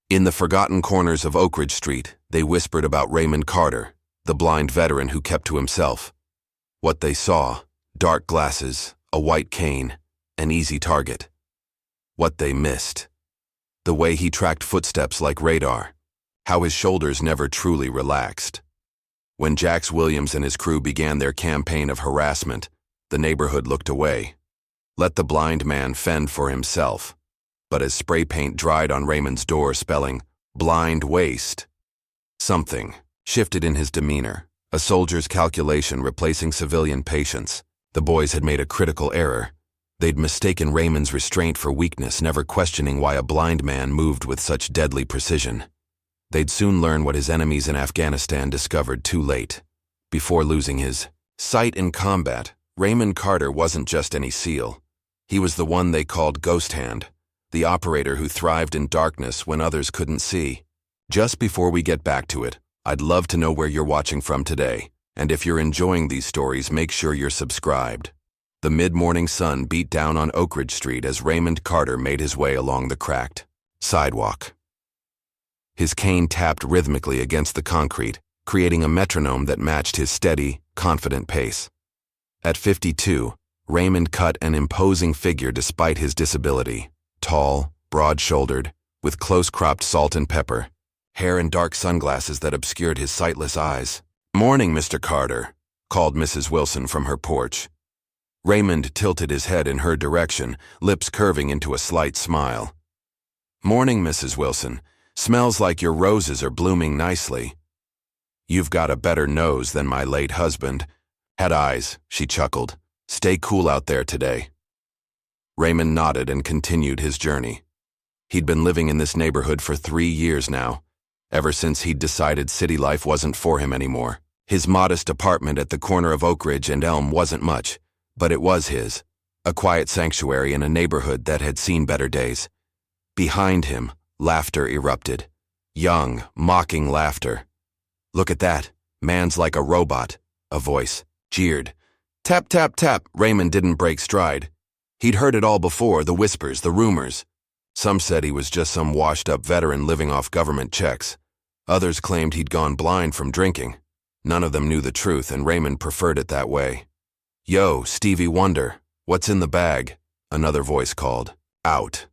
In the forgotten corners of Oakridge Street, they whispered about Raymond Carter, the blind veteran who kept to himself. What they saw: dark glasses, a white cane, an easy target. What they missed: the way he tracked footsteps like radar, how his shoulders never truly relaxed. When Jax Williams and his crew began their campaign of harassment, the neighborhood looked away. Let the blind man fend for himself. But as spray paint dried on Raymond's door spelling "blind waste," something shifted in his demeanor, a soldier's calculation replacing civilian patience. The boys had made a critical error. They'd mistaken Raymond's restraint for weakness, never questioning why a blind man moved with such deadly precision. They'd soon learn what his enemies in Afghanistan discovered too late. Before losing his sight in combat, Raymond Carter wasn't just any SEAL. He was the one they called Ghosthand, the operator who thrived in darkness when others couldn't see. Just before we get back to it, I'd love to know where you're watching from today, and if you're enjoying these stories, make sure you're subscribed. The mid-morning sun beat down on Oakridge Street as Raymond Carter made his way along the cracked sidewalk. His cane tapped rhythmically against the concrete, creating a metronome that matched his steady, confident pace. At 52, Raymond cut an imposing figure despite his disability. Tall, broad-shouldered, with close-cropped salt and pepper, hair and dark sunglasses that obscured his sightless eyes. "Morning, Mr. Carter," called Mrs. Wilson from her porch. Raymond tilted his head in her direction, lips curving into a slight smile. "Morning, Mrs. Wilson. Smells like your roses are blooming nicely." "You've got a better nose than my late husband." "Had eyes," she chuckled. "Stay cool out there today." Raymond nodded and continued his journey. He'd been living in this neighborhood for 3 years now, ever since he'd decided city life wasn't for him anymore. His modest apartment at the corner of Oakridge and Elm wasn't much, but it was his, a quiet sanctuary in a neighborhood that had seen better days. Behind him, laughter erupted. Young, mocking laughter. "Look at that. Man's like a robot," a voice jeered. Tap, tap, tap. Raymond didn't break stride. He'd heard it all before, the whispers, the rumors. Some said he was just some washed-up veteran living off government checks. Others claimed he'd gone blind from drinking. None of them knew the truth, and Raymond preferred it that way. "Yo, Stevie Wonder, what's in the bag?" another voice called. "Out."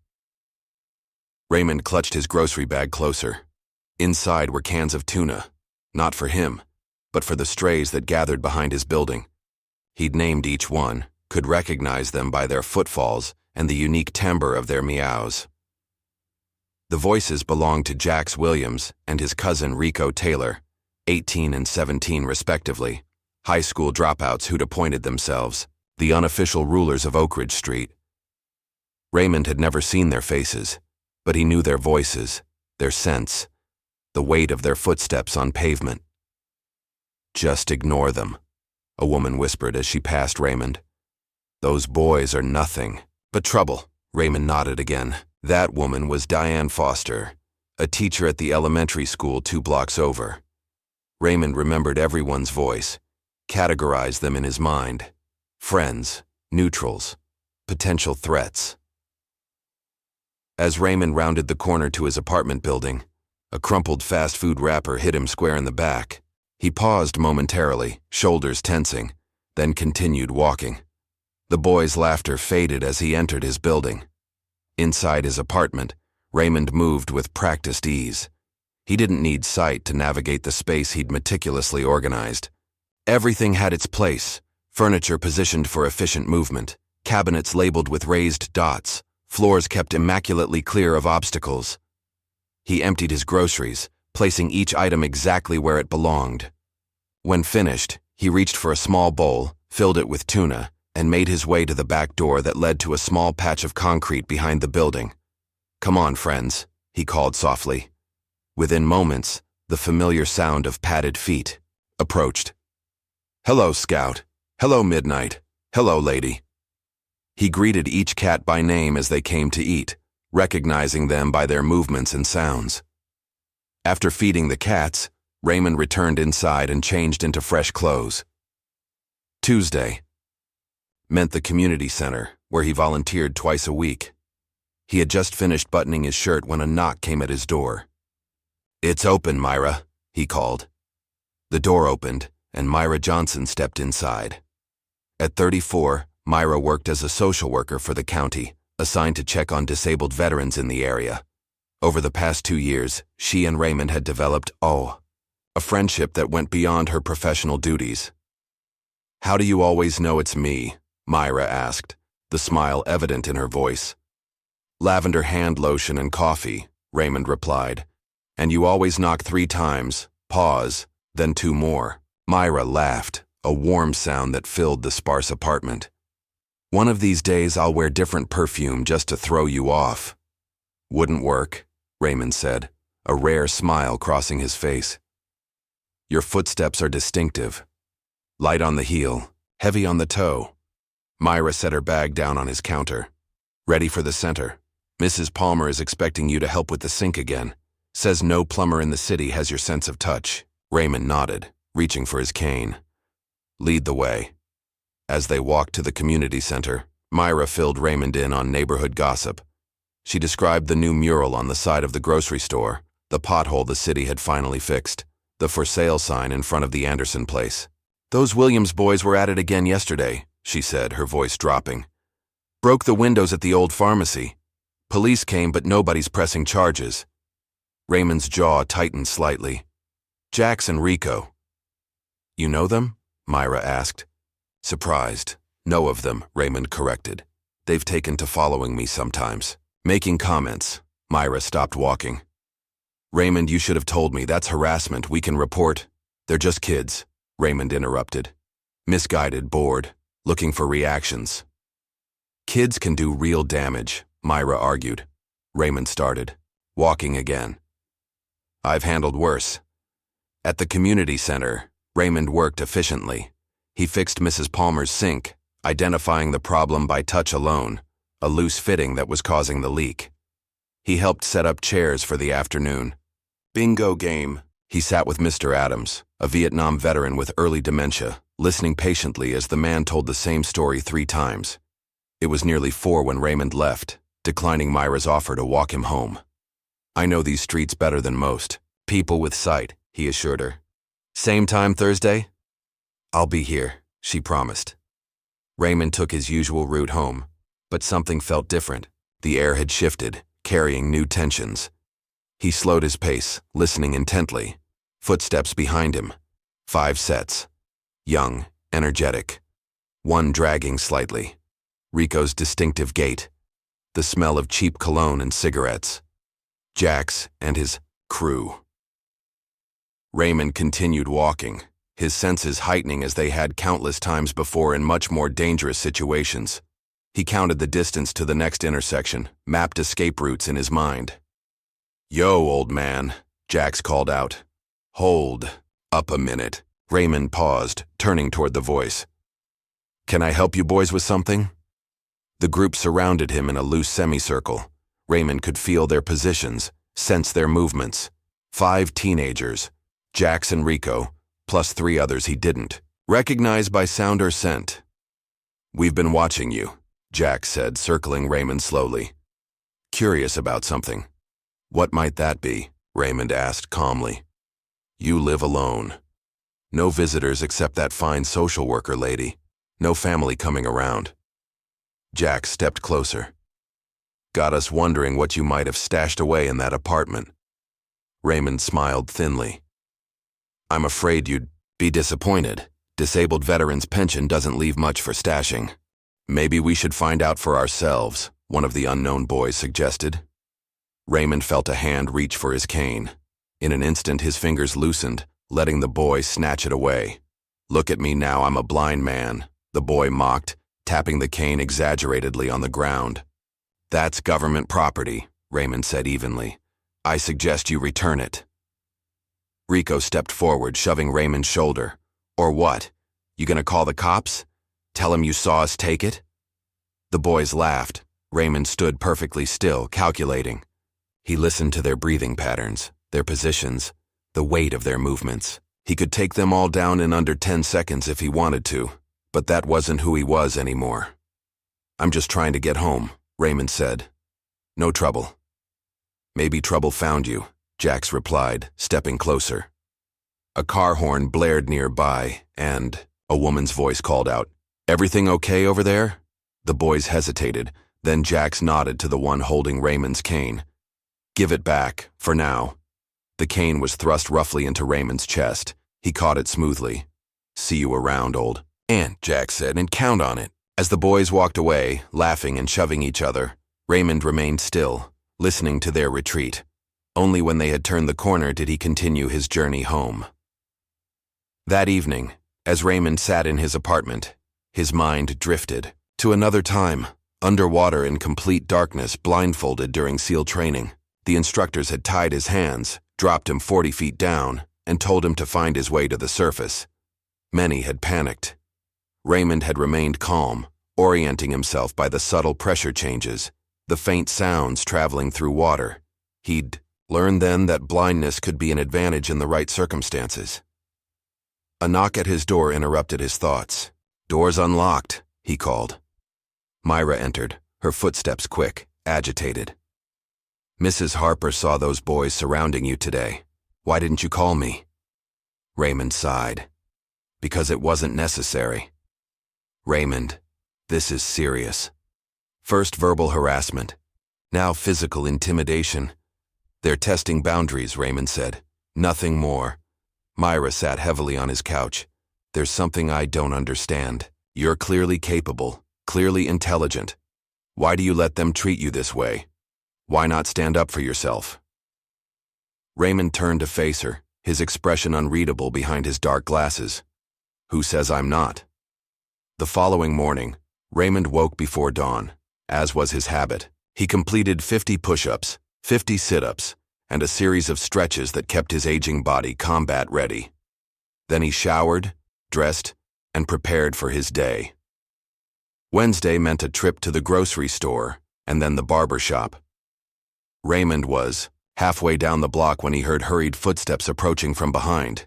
Raymond clutched his grocery bag closer. Inside were cans of tuna. Not for him, but for the strays that gathered behind his building. He'd named each one, could recognize them by their footfalls and the unique timbre of their meows. The voices belonged to Jax Williams and his cousin Rico Taylor, 18 and 17 respectively, high school dropouts who'd appointed themselves the unofficial rulers of Oakridge Street. Raymond had never seen their faces, but he knew their voices, their scents, the weight of their footsteps on pavement. "Just ignore them," a woman whispered as she passed Raymond. "Those boys are nothing but trouble." Raymond nodded again. That woman was Diane Foster, a teacher at the elementary school 2 blocks over. Raymond remembered everyone's voice, categorized them in his mind. Friends, neutrals, potential threats. As Raymond rounded the corner to his apartment building, a crumpled fast food wrapper hit him square in the back. He paused momentarily, shoulders tensing, then continued walking. The boy's laughter faded as he entered his building. Inside his apartment, Raymond moved with practiced ease. He didn't need sight to navigate the space he'd meticulously organized. Everything had its place, furniture positioned for efficient movement, cabinets labeled with raised dots, floors kept immaculately clear of obstacles. He emptied his groceries, placing each item exactly where it belonged. When finished, he reached for a small bowl, filled it with tuna, and made his way to the back door that led to a small patch of concrete behind the building. "Come on, friends," he called softly. Within moments, the familiar sound of padded feet approached. "Hello, Scout. Hello, Midnight. Hello, Lady." He greeted each cat by name as they came to eat, recognizing them by their movements and sounds. After feeding the cats, Raymond returned inside and changed into fresh clothes. Tuesday meant the community center, where he volunteered twice a week. He had just finished buttoning his shirt when a knock came at his door. "It's open, Myra," he called. The door opened, and Myra Johnson stepped inside. At 34, Myra worked as a social worker for the county, assigned to check on disabled veterans in the area. Over the past 2 years, she and Raymond had developed, a friendship that went beyond her professional duties. "How do you always know it's me?" Myra asked, the smile evident in her voice. "Lavender hand lotion and coffee," Raymond replied. "And you always knock 3 times, pause, then 2 more. Myra laughed, a warm sound that filled the sparse apartment. "One of these days I'll wear different perfume just to throw you off." "Wouldn't work," Raymond said, a rare smile crossing his face. "Your footsteps are distinctive. Light on the heel, heavy on the toe." Myra set her bag down on his counter. "Ready for the center. Mrs. Palmer is expecting you to help with the sink again. Says no plumber in the city has your sense of touch." Raymond nodded, reaching for his cane. "Lead the way." As they walked to the community center, Myra filled Raymond in on neighborhood gossip. She described the new mural on the side of the grocery store, the pothole the city had finally fixed, the for sale sign in front of the Anderson place. "Those Williams boys were at it again yesterday," she said, her voice dropping. "Broke the windows at the old pharmacy. Police came, but nobody's pressing charges." Raymond's jaw tightened slightly. "Jax and Rico." "You know them?" Myra asked. Surprised. "Know of them," Raymond corrected. "They've taken to following me sometimes. Making comments." Myra stopped walking. "Raymond, you should have told me. That's harassment. We can report." "They're just kids," Raymond interrupted. "Misguided, bored, looking for reactions." "Kids can do real damage," Myra argued. Raymond started, walking again. "I've handled worse." At the community center, Raymond worked efficiently. He fixed Mrs. Palmer's sink, identifying the problem by touch alone, a loose fitting that was causing the leak. He helped set up chairs for the afternoon. Bingo game. He sat with Mr. Adams, a Vietnam veteran with early dementia, listening patiently as the man told the same story 3 times. It was nearly 4 when Raymond left, declining Myra's offer to walk him home. "I know these streets better than most. People with sight," he assured her. "Same time Thursday?" "I'll be here," she promised. Raymond took his usual route home, but something felt different. The air had shifted, carrying new tensions. He slowed his pace, listening intently. Footsteps behind him. 5 sets. Young, energetic. One dragging slightly. Rico's distinctive gait. The smell of cheap cologne and cigarettes. Jax and his crew. Raymond continued walking, his senses heightening as they had countless times before in much more dangerous situations. He counted the distance to the next intersection, mapped escape routes in his mind. "Yo, old man," Jax called out. "Hold up a minute." Raymond paused, turning toward the voice. "Can I help you boys with something?" The group surrounded him in a loose semicircle. Raymond could feel their positions, sense their movements. 5 teenagers, Jax and Rico, plus 3 others he didn't recognize by sound or scent. "We've been watching you," Jax said, circling Raymond slowly. "Curious about something." "What might that be?" Raymond asked calmly. "You live alone. No visitors except that fine social worker lady. No family coming around." Jax stepped closer. "Got us wondering what you might have stashed away in that apartment." Raymond smiled thinly. "I'm afraid you'd be disappointed. Disabled veterans' pension doesn't leave much for stashing." "Maybe we should find out for ourselves," one of the unknown boys suggested. Raymond felt a hand reach for his cane. In an instant, his fingers loosened, letting the boy snatch it away. "Look at me now, I'm a blind man," the boy mocked, tapping the cane exaggeratedly on the ground. "That's government property," Raymond said evenly. "I suggest you return it." Rico stepped forward, shoving Raymond's shoulder. "Or what? You gonna call the cops? Tell him you saw us take it?" The boys laughed. Raymond stood perfectly still, calculating. He listened to their breathing patterns, their positions, the weight of their movements. He could take them all down in under 10 seconds if he wanted to, but that wasn't who he was anymore. "I'm just trying to get home," Raymond said. No trouble. Maybe trouble found you, Jax replied, stepping closer. A car horn blared nearby, and a woman's voice called out, "Everything okay over there?" The boys hesitated, then Jax nodded to the one holding Raymond's cane. "Give it back, for now." The cane was thrust roughly into Raymond's chest. He caught it smoothly. "See you around, old Aunt," Jax said, "and count on it." As the boys walked away, laughing and shoving each other, Raymond remained still, listening to their retreat. Only when they had turned the corner did he continue his journey home. That evening, as Raymond sat in his apartment, his mind drifted to another time, underwater in complete darkness, blindfolded during SEAL training. The instructors had tied his hands, dropped him 40 feet down, and told him to find his way to the surface. Many had panicked. Raymond had remained calm, orienting himself by the subtle pressure changes, the faint sounds traveling through water. He'd learned then that blindness could be an advantage in the right circumstances. A knock at his door interrupted his thoughts. "Door's unlocked," he called. Myra entered, her footsteps quick, agitated. "Mrs. Harper saw those boys surrounding you today. Why didn't you call me?" Raymond sighed. "Because it wasn't necessary." "Raymond, this is serious. First verbal harassment, now physical intimidation. They're testing boundaries," Raymond said. "Nothing more." Myra sat heavily on his couch. "There's something I don't understand. You're clearly capable, clearly intelligent. Why do you let them treat you this way? Why not stand up for yourself?" Raymond turned to face her, his expression unreadable behind his dark glasses. "Who says I'm not?" The following morning, Raymond woke before dawn. As was his habit, he completed 50 push-ups, 50 sit-ups, and a series of stretches that kept his aging body combat-ready. Then he showered, dressed, and prepared for his day. Wednesday meant a trip to the grocery store, and then the barber shop. Raymond was halfway down the block when he heard hurried footsteps approaching from behind.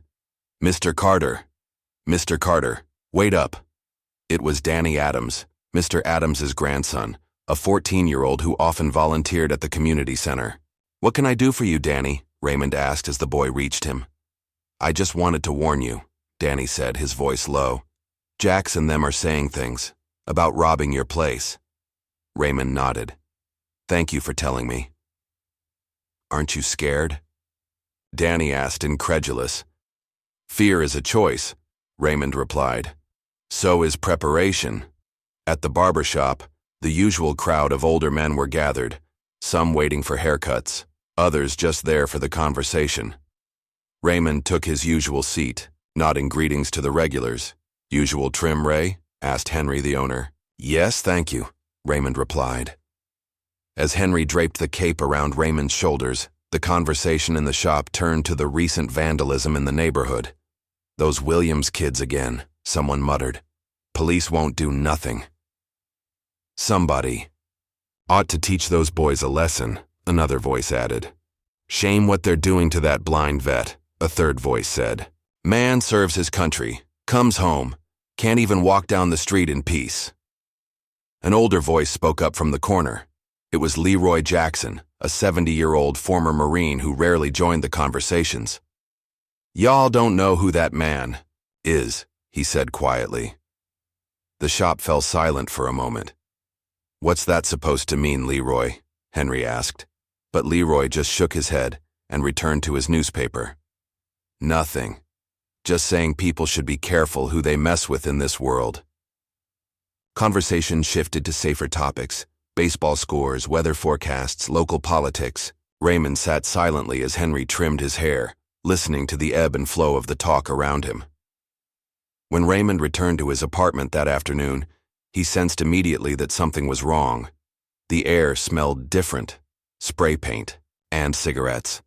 "Mr. Carter! Mr. Carter, wait up!" It was Danny Adams, Mr. Adams's grandson, a 14-year-old who often volunteered at the community center. "What can I do for you, Danny?" Raymond asked as the boy reached him. "I just wanted to warn you," Danny said, his voice low. "Jax and them are saying things about robbing your place." Raymond nodded. "Thank you for telling me." "Aren't you scared?" Danny asked, incredulous. "Fear is a choice," Raymond replied. "So is preparation." At the barber shop, the usual crowd of older men were gathered, some waiting for haircuts, others just there for the conversation. Raymond took his usual seat, nodding greetings to the regulars. "Usual trim, Ray?" asked Henry, the owner. "Yes, thank you," Raymond replied. As Henry draped the cape around Raymond's shoulders, the conversation in the shop turned to the recent vandalism in the neighborhood. "Those Williams kids again," someone muttered. "Police won't do nothing." "Somebody ought to teach those boys a lesson," another voice added. "Shame what they're doing to that blind vet," a third voice said. "Man serves his country, comes home, can't even walk down the street in peace." An older voice spoke up from the corner. It was Leroy Jackson, a 70-year-old former Marine who rarely joined the conversations. "Y'all don't know who that man is," he said quietly. The shop fell silent for a moment. "What's that supposed to mean, Leroy?" Henry asked. But Leroy just shook his head and returned to his newspaper. "Nothing. Just saying people should be careful who they mess with in this world." Conversation shifted to safer topics: baseball scores, weather forecasts, local politics. Raymond sat silently as Henry trimmed his hair, listening to the ebb and flow of the talk around him. When Raymond returned to his apartment that afternoon, he sensed immediately that something was wrong. The air smelled different: spray paint and cigarettes.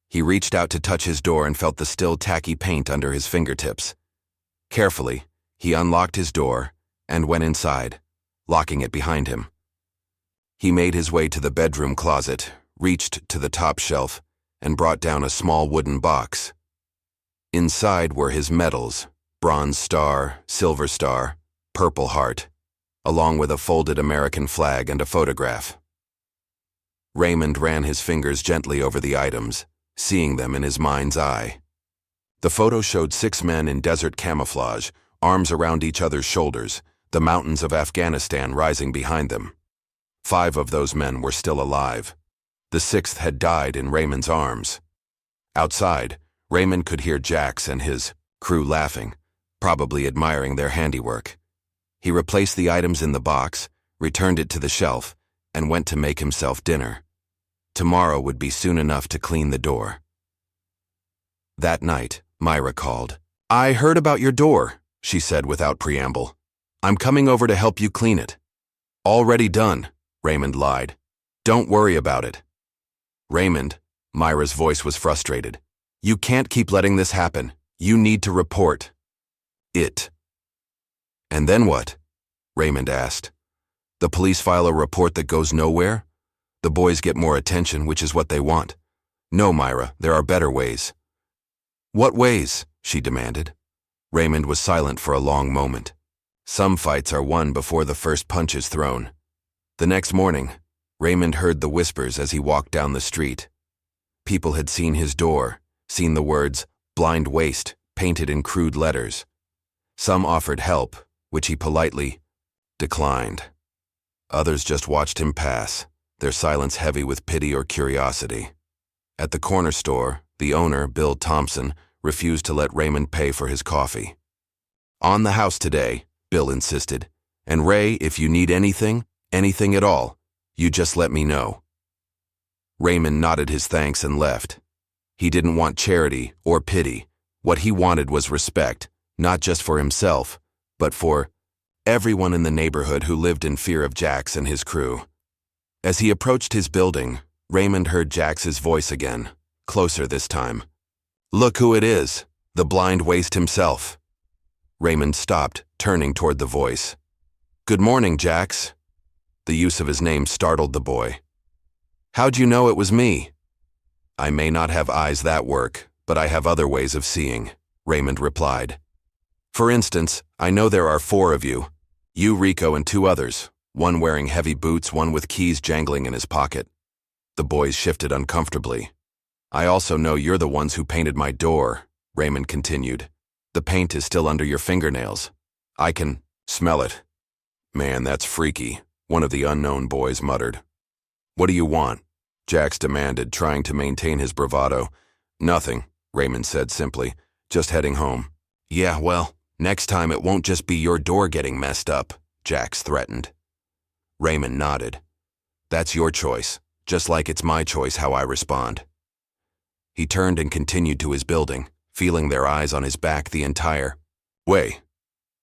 He reached out to touch his door and felt the still tacky paint under his fingertips. Carefully, he unlocked his door and went inside, locking it behind him. He made his way to the bedroom closet, reached to the top shelf, and brought down a small wooden box. Inside were his medals: Bronze Star, Silver Star, Purple Heart, along with a folded American flag and a photograph. Raymond ran his fingers gently over the items, seeing them in his mind's eye. The photo showed 6 men in desert camouflage, arms around each other's shoulders, the mountains of Afghanistan rising behind them. 5 of those men were still alive. The 6th had died in Raymond's arms. Outside, Raymond could hear Jax and his crew laughing, probably admiring their handiwork. He replaced the items in the box, returned it to the shelf, and went to make himself dinner. Tomorrow would be soon enough to clean the door. That night, Myra called. "I heard about your door," she said without preamble. "I'm coming over to help you clean it." "Already done," Raymond lied. "Don't worry about it." "Raymond," Myra's voice was frustrated. "You can't keep letting this happen. You need to report it." "And then what?" Raymond asked. "The police file a report that goes nowhere? The boys get more attention, which is what they want." "No, Myra, there are better ways." "What ways?" she demanded. Raymond was silent for a long moment. Some fights are won before the first punch is thrown. The next morning, Raymond heard the whispers as he walked down the street. People had seen his door, seen the words "blind waste" painted in crude letters. Some offered help, which he politely declined. Others just watched him pass, their silence heavy with pity or curiosity. At the corner store, the owner, Bill Thompson, refused to let Raymond pay for his coffee. "On the house today," Bill insisted. "And Ray, if you need anything at all, you just let me know." Raymond nodded his thanks and left. He didn't want charity or pity. What he wanted was respect, not just for himself, but for everyone in the neighborhood who lived in fear of Jax and his crew. As he approached his building, Raymond heard Jax's voice again, closer this time. "Look who it is, the blind waste himself." Raymond stopped, turning toward the voice. "Good morning, Jax." The use of his name startled the boy. "How'd you know it was me?" "I may not have eyes that work, but I have other ways of seeing," Raymond replied. "For instance, I know there are 4 of you. You, Rico, and 2 others, one wearing heavy boots, one with keys jangling in his pocket." The boys shifted uncomfortably. "I also know you're the ones who painted my door," Raymond continued. "The paint is still under your fingernails. I can smell it." "Man, that's freaky," one of the unknown boys muttered. "What do you want?" Jax demanded, trying to maintain his bravado. "Nothing," Raymond said simply. "Just heading home." "Yeah, well, next time it won't just be your door getting messed up," Jax threatened. Raymond nodded. "That's your choice, just like it's my choice how I respond." He turned and continued to his building, feeling their eyes on his back the entire way.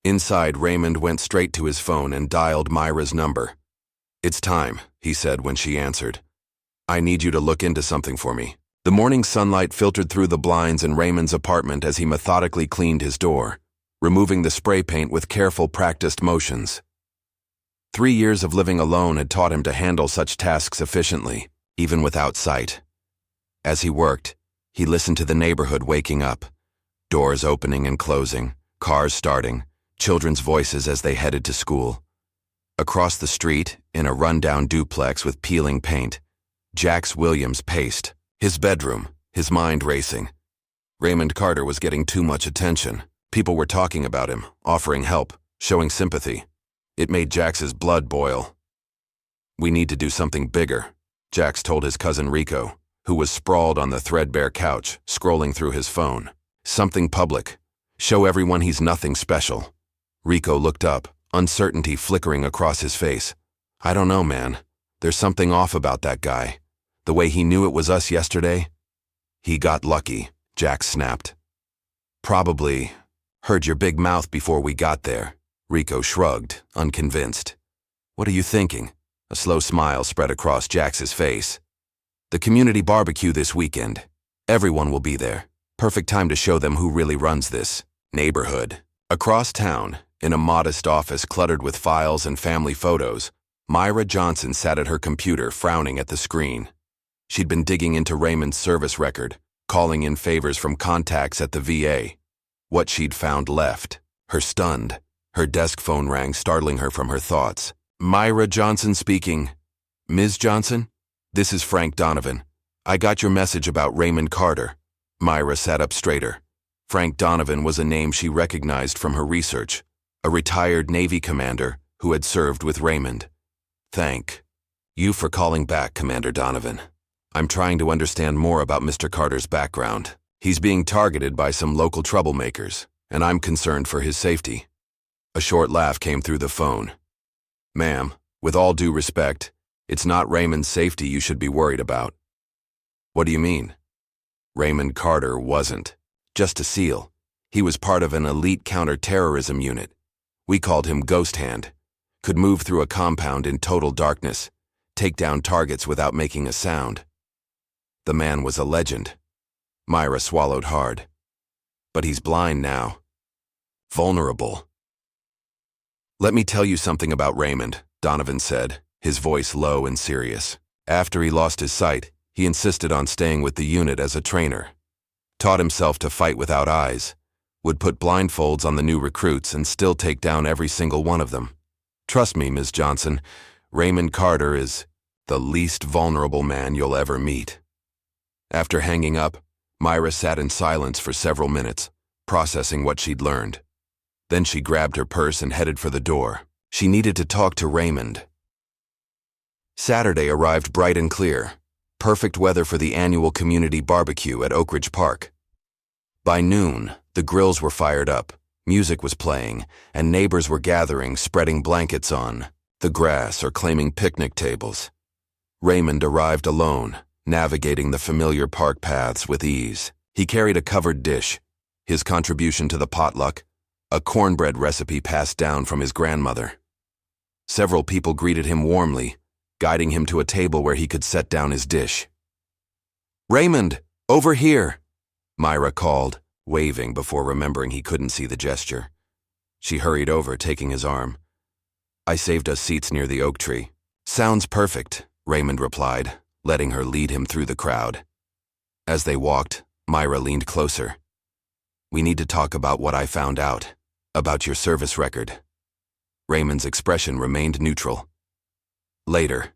Inside, Raymond went straight to his phone and dialed Myra's number. "It's time," he said when she answered. "I need you to look into something for me." The morning sunlight filtered through the blinds in Raymond's apartment as he methodically cleaned his door, removing the spray paint with careful, practiced motions. 3 years of living alone had taught him to handle such tasks efficiently, even without sight. As he worked, he listened to the neighborhood waking up, doors opening and closing, cars starting, children's voices as they headed to school. Across the street, in a rundown duplex with peeling paint, Jax Williams paced, his bedroom, his mind racing. Raymond Carter was getting too much attention. People were talking about him, offering help, showing sympathy. It made Jax's blood boil. "We need to do something bigger," Jax told his cousin Rico, who was sprawled on the threadbare couch, scrolling through his phone. "Something public. Show everyone he's nothing special." Rico looked up, uncertainty flickering across his face. "I don't know, man. There's something off about that guy. The way he knew it was us yesterday." "He got lucky," Jax snapped. "Probably heard your big mouth before we got there." Rico shrugged, unconvinced. "What are you thinking?" A slow smile spread across Jax's face. "The community barbecue this weekend. Everyone will be there. Perfect time to show them who really runs this neighborhood." Across town, in a modest office cluttered with files and family photos, Myra Johnson sat at her computer, frowning at the screen. She'd been digging into Raymond's service record, calling in favors from contacts at the VA. What she'd found left her stunned. Her desk phone rang, startling her from her thoughts. "Myra Johnson speaking." "Ms. Johnson?" "This is Frank Donovan. I got your message about Raymond Carter." Myra sat up straighter. Frank Donovan was a name she recognized from her research, a retired Navy commander who had served with Raymond. "Thank you for calling back, Commander Donovan. I'm trying to understand more about Mr. Carter's background. He's being targeted by some local troublemakers, and I'm concerned for his safety." A short laugh came through the phone. "Ma'am, with all due respect, it's not Raymond's safety you should be worried about." "What do you mean?" "Raymond Carter wasn't just a SEAL. He was part of an elite counter-terrorism unit. We called him Ghosthand. Could move through a compound in total darkness, take down targets without making a sound. The man was a legend." Myra swallowed hard. "But he's blind now. Vulnerable." "Let me tell you something about Raymond," Donovan said, his voice low and serious. "After he lost his sight, he insisted on staying with the unit as a trainer. Taught himself to fight without eyes, would put blindfolds on the new recruits and still take down every single one of them. Trust me, Ms. Johnson, Raymond Carter is the least vulnerable man you'll ever meet." After hanging up, Myra sat in silence for several minutes, processing what she'd learned. Then she grabbed her purse and headed for the door. She needed to talk to Raymond. Saturday arrived bright and clear. Perfect weather for the annual community barbecue at Oakridge Park. By noon, the grills were fired up, music was playing, and neighbors were gathering, spreading blankets on the grass or claiming picnic tables. Raymond arrived alone, navigating the familiar park paths with ease. He carried a covered dish, his contribution to the potluck, a cornbread recipe passed down from his grandmother. Several people greeted him warmly, guiding him to a table where he could set down his dish. "Raymond, over here," Myra called, waving before remembering he couldn't see the gesture. She hurried over, taking his arm. "I saved us seats near the oak tree." "Sounds perfect," Raymond replied, letting her lead him through the crowd. As they walked, Myra leaned closer. "We need to talk about what I found out, about your service record." Raymond's expression remained neutral. Later,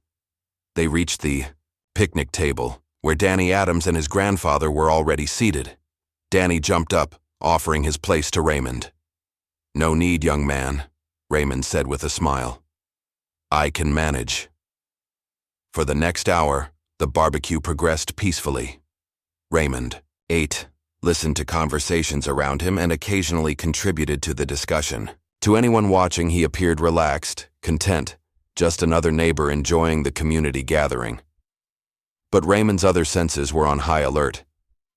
they reached the picnic table, where Danny Adams and his grandfather were already seated. Danny jumped up, offering his place to Raymond. "No need, young man," Raymond said with a smile. "I can manage." For the next hour, the barbecue progressed peacefully. Raymond ate, listened to conversations around him, and occasionally contributed to the discussion. To anyone watching, he appeared relaxed, content, just another neighbor enjoying the community gathering. But Raymond's other senses were on high alert.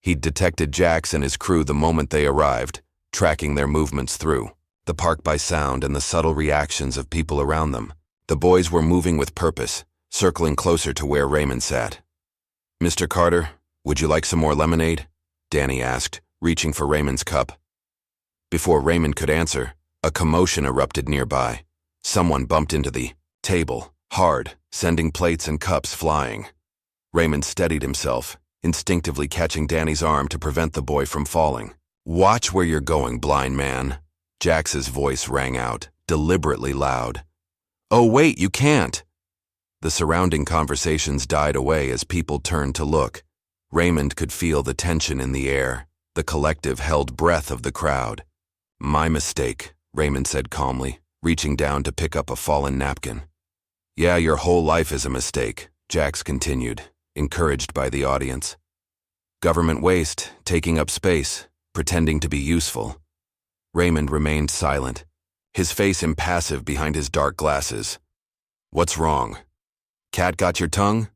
He'd detected Jax and his crew the moment they arrived, tracking their movements through the park by sound and the subtle reactions of people around them. The boys were moving with purpose, circling closer to where Raymond sat. "Mr. Carter, would you like some more lemonade?" Danny asked, reaching for Raymond's cup. Before Raymond could answer, a commotion erupted nearby. Someone bumped into the table, hard, sending plates and cups flying. Raymond steadied himself, instinctively catching Danny's arm to prevent the boy from falling. "Watch where you're going, blind man," Jax's voice rang out, deliberately loud. "Oh wait, you can't!" The surrounding conversations died away as people turned to look. Raymond could feel the tension in the air, the collective held breath of the crowd. "My mistake," Raymond said calmly, reaching down to pick up a fallen napkin. "Yeah, your whole life is a mistake," Jax continued, encouraged by the audience. "Government waste, taking up space, pretending to be useful." Raymond remained silent, his face impassive behind his dark glasses. "What's wrong? Cat got your tongue?"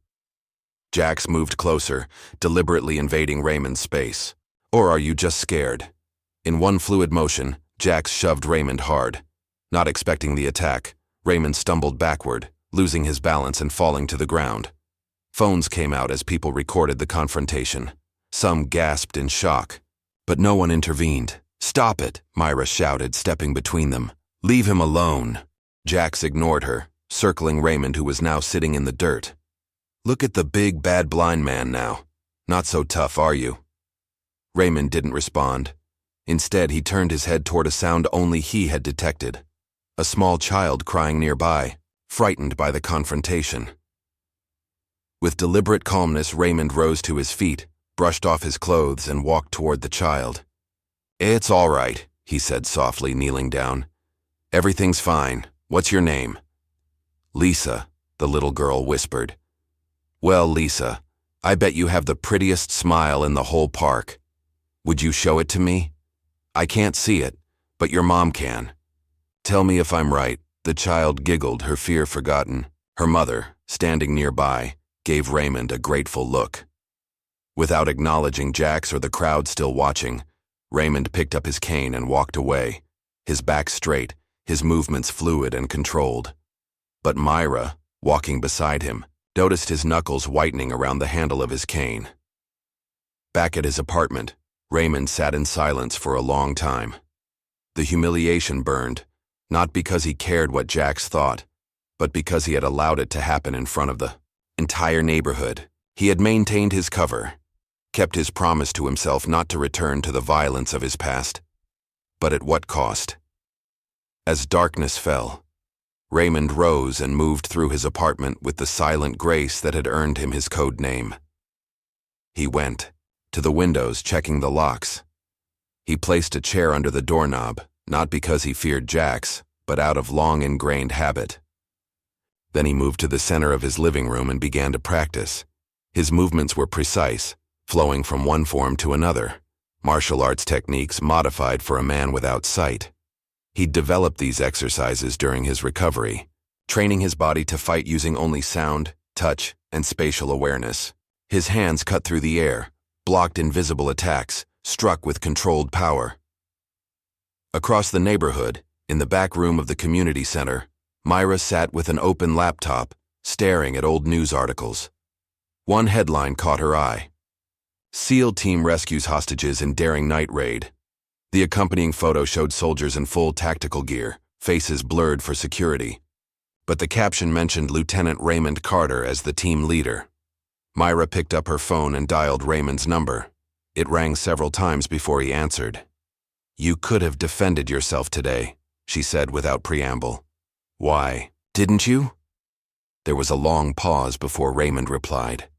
Jax moved closer, deliberately invading Raymond's space. "Or are you just scared?" In one fluid motion, Jax shoved Raymond hard. Not expecting the attack, Raymond stumbled backward, losing his balance and falling to the ground. Phones came out as people recorded the confrontation. Some gasped in shock, but no one intervened. "Stop it," Myra shouted, stepping between them. "Leave him alone." Jax ignored her, circling Raymond, who was now sitting in the dirt. "Look at the big, bad blind man now. Not so tough, are you?" Raymond didn't respond. Instead, he turned his head toward a sound only he had detected. A small child crying nearby, frightened by the confrontation. With deliberate calmness, Raymond rose to his feet, brushed off his clothes, and walked toward the child. "It's all right," he said softly, kneeling down. "Everything's fine. What's your name?" "Lisa," the little girl whispered. "Well, Lisa, I bet you have the prettiest smile in the whole park. Would you show it to me? I can't see it, but your mom can. Tell me if I'm right." The child giggled, her fear forgotten. Her mother, standing nearby, gave Raymond a grateful look. Without acknowledging Jax or the crowd still watching, Raymond picked up his cane and walked away, his back straight, his movements fluid and controlled. But Myra, walking beside him, noticed his knuckles whitening around the handle of his cane. Back at his apartment, Raymond sat in silence for a long time. The humiliation burned, not because he cared what Jax thought, but because he had allowed it to happen in front of the entire neighborhood. He had maintained his cover, kept his promise to himself not to return to the violence of his past. But at what cost? As darkness fell, Raymond rose and moved through his apartment with the silent grace that had earned him his code name. He went to the windows, checking the locks. He placed a chair under the doorknob, not because he feared Jax, but out of long-ingrained habit. Then he moved to the center of his living room and began to practice. His movements were precise, flowing from one form to another, martial arts techniques modified for a man without sight. He'd developed these exercises during his recovery, training his body to fight using only sound, touch, and spatial awareness. His hands cut through the air, blocked invisible attacks, struck with controlled power. Across the neighborhood, in the back room of the community center, Myra sat with an open laptop, staring at old news articles. One headline caught her eye. SEAL team rescues hostages in daring night raid. The accompanying photo showed soldiers in full tactical gear, faces blurred for security. But the caption mentioned Lieutenant Raymond Carter as the team leader. Myra picked up her phone and dialed Raymond's number. It rang several times before he answered. "You could have defended yourself today," she said without preamble. "Why, didn't you?" There was a long pause before Raymond replied.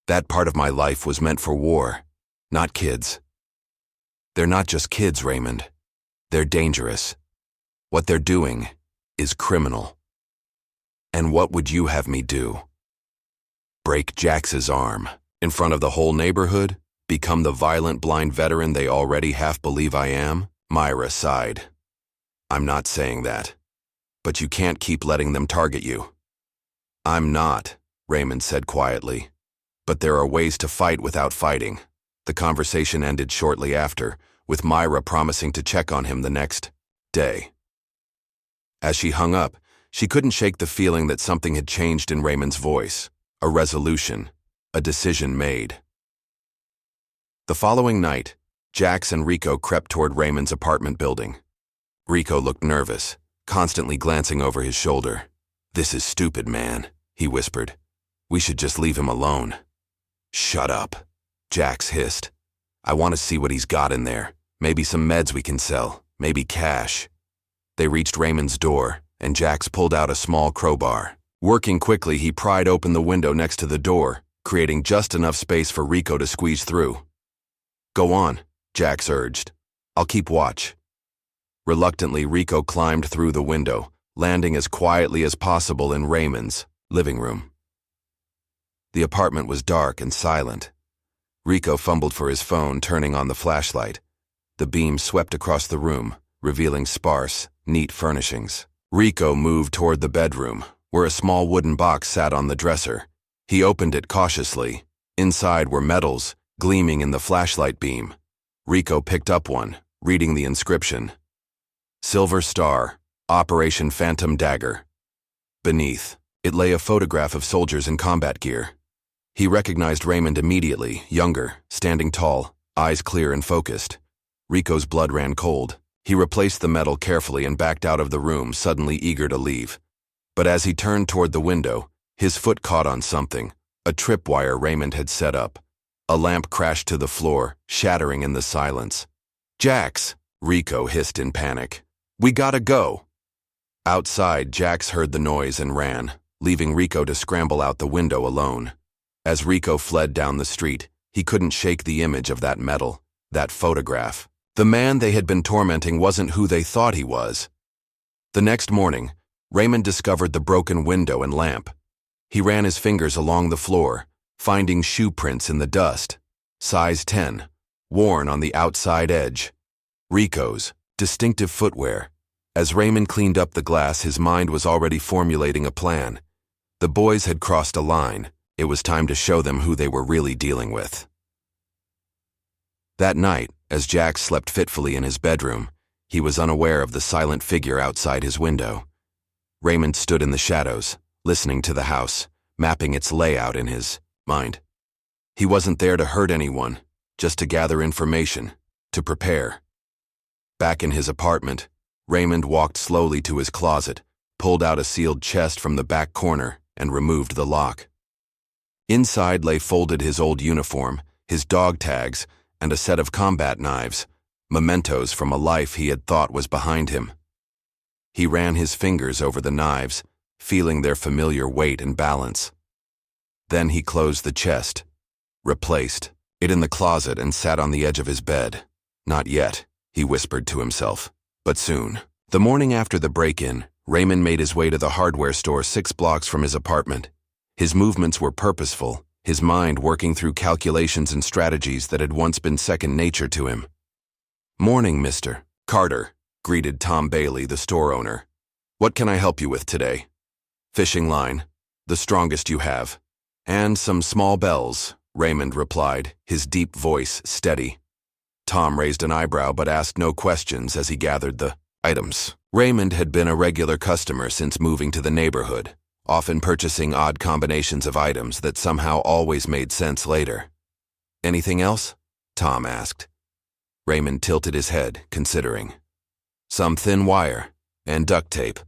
"That part of my life was meant for war, not kids." "They're not just kids, Raymond. They're dangerous. What they're doing is criminal." "And what would you have me do? Break Jax's arm in front of the whole neighborhood? Become the violent blind veteran they already half believe I am?" Myra sighed. "I'm not saying that. But you can't keep letting them target you." "I'm not," Raymond said quietly. "But there are ways to fight without fighting." The conversation ended shortly after, with Myra promising to check on him the next day. As she hung up, she couldn't shake the feeling that something had changed in Raymond's voice, a resolution, a decision made. The following night, Jax and Rico crept toward Raymond's apartment building. Rico looked nervous, constantly glancing over his shoulder. "This is stupid, man," he whispered. "We should just leave him alone." "Shut up," Jax hissed. "I want to see what he's got in there. Maybe some meds we can sell, maybe cash." They reached Raymond's door, and Jax pulled out a small crowbar. Working quickly, he pried open the window next to the door, creating just enough space for Rico to squeeze through. "Go on," Jax urged. "I'll keep watch." Reluctantly, Rico climbed through the window, landing as quietly as possible in Raymond's living room. The apartment was dark and silent. Rico fumbled for his phone, turning on the flashlight. The beam swept across the room, revealing sparse, neat furnishings. Rico moved toward the bedroom, where a small wooden box sat on the dresser. He opened it cautiously. Inside were medals, gleaming in the flashlight beam. Rico picked up one, reading the inscription. "Silver Star, Operation Phantom Dagger." Beneath, it lay a photograph of soldiers in combat gear. He recognized Raymond immediately, younger, standing tall, eyes clear and focused. Rico's blood ran cold. He replaced the medal carefully and backed out of the room, suddenly eager to leave. But as he turned toward the window, his foot caught on something, a tripwire Raymond had set up. A lamp crashed to the floor, shattering in the silence. "Jax!" Rico hissed in panic. "We gotta go!" Outside, Jax heard the noise and ran. leaving Rico to scramble out the window alone. As Rico fled down the street, he couldn't shake the image of that medal, that photograph. The man they had been tormenting wasn't who they thought he was. The next morning, Raymond discovered the broken window and lamp. He ran his fingers along the floor, finding shoe prints in the dust. Size 10, worn on the outside edge. Rico's distinctive footwear. As Raymond cleaned up the glass, his mind was already formulating a plan. The boys had crossed a line. It was time to show them who they were really dealing with. That night, as Jax slept fitfully in his bedroom, he was unaware of the silent figure outside his window. Raymond stood in the shadows, listening to the house, mapping its layout in his mind. He wasn't there to hurt anyone, just to gather information, to prepare. Back in his apartment, Raymond walked slowly to his closet, pulled out a sealed chest from the back corner, and removed the lock. Inside lay folded his old uniform, his dog tags, and a set of combat knives, mementos from a life he had thought was behind him. He ran his fingers over the knives, feeling their familiar weight and balance. Then he closed the chest, replaced it in the closet, and sat on the edge of his bed. Not yet, he whispered to himself, but soon. The morning after the break-in, Raymond made his way to the hardware store 6 blocks from his apartment. His movements were purposeful, his mind working through calculations and strategies that had once been second nature to him. "Morning, Mr. Carter," greeted Tom Bailey, the store owner. "What can I help you with today?" "Fishing line, the strongest you have. And some small bells," Raymond replied, his deep voice steady. Tom raised an eyebrow but asked no questions as he gathered the items. Raymond had been a regular customer since moving to the neighborhood, often purchasing odd combinations of items that somehow always made sense later. "Anything else?" Tom asked. Raymond tilted his head, considering. "Some thin wire and duct tape."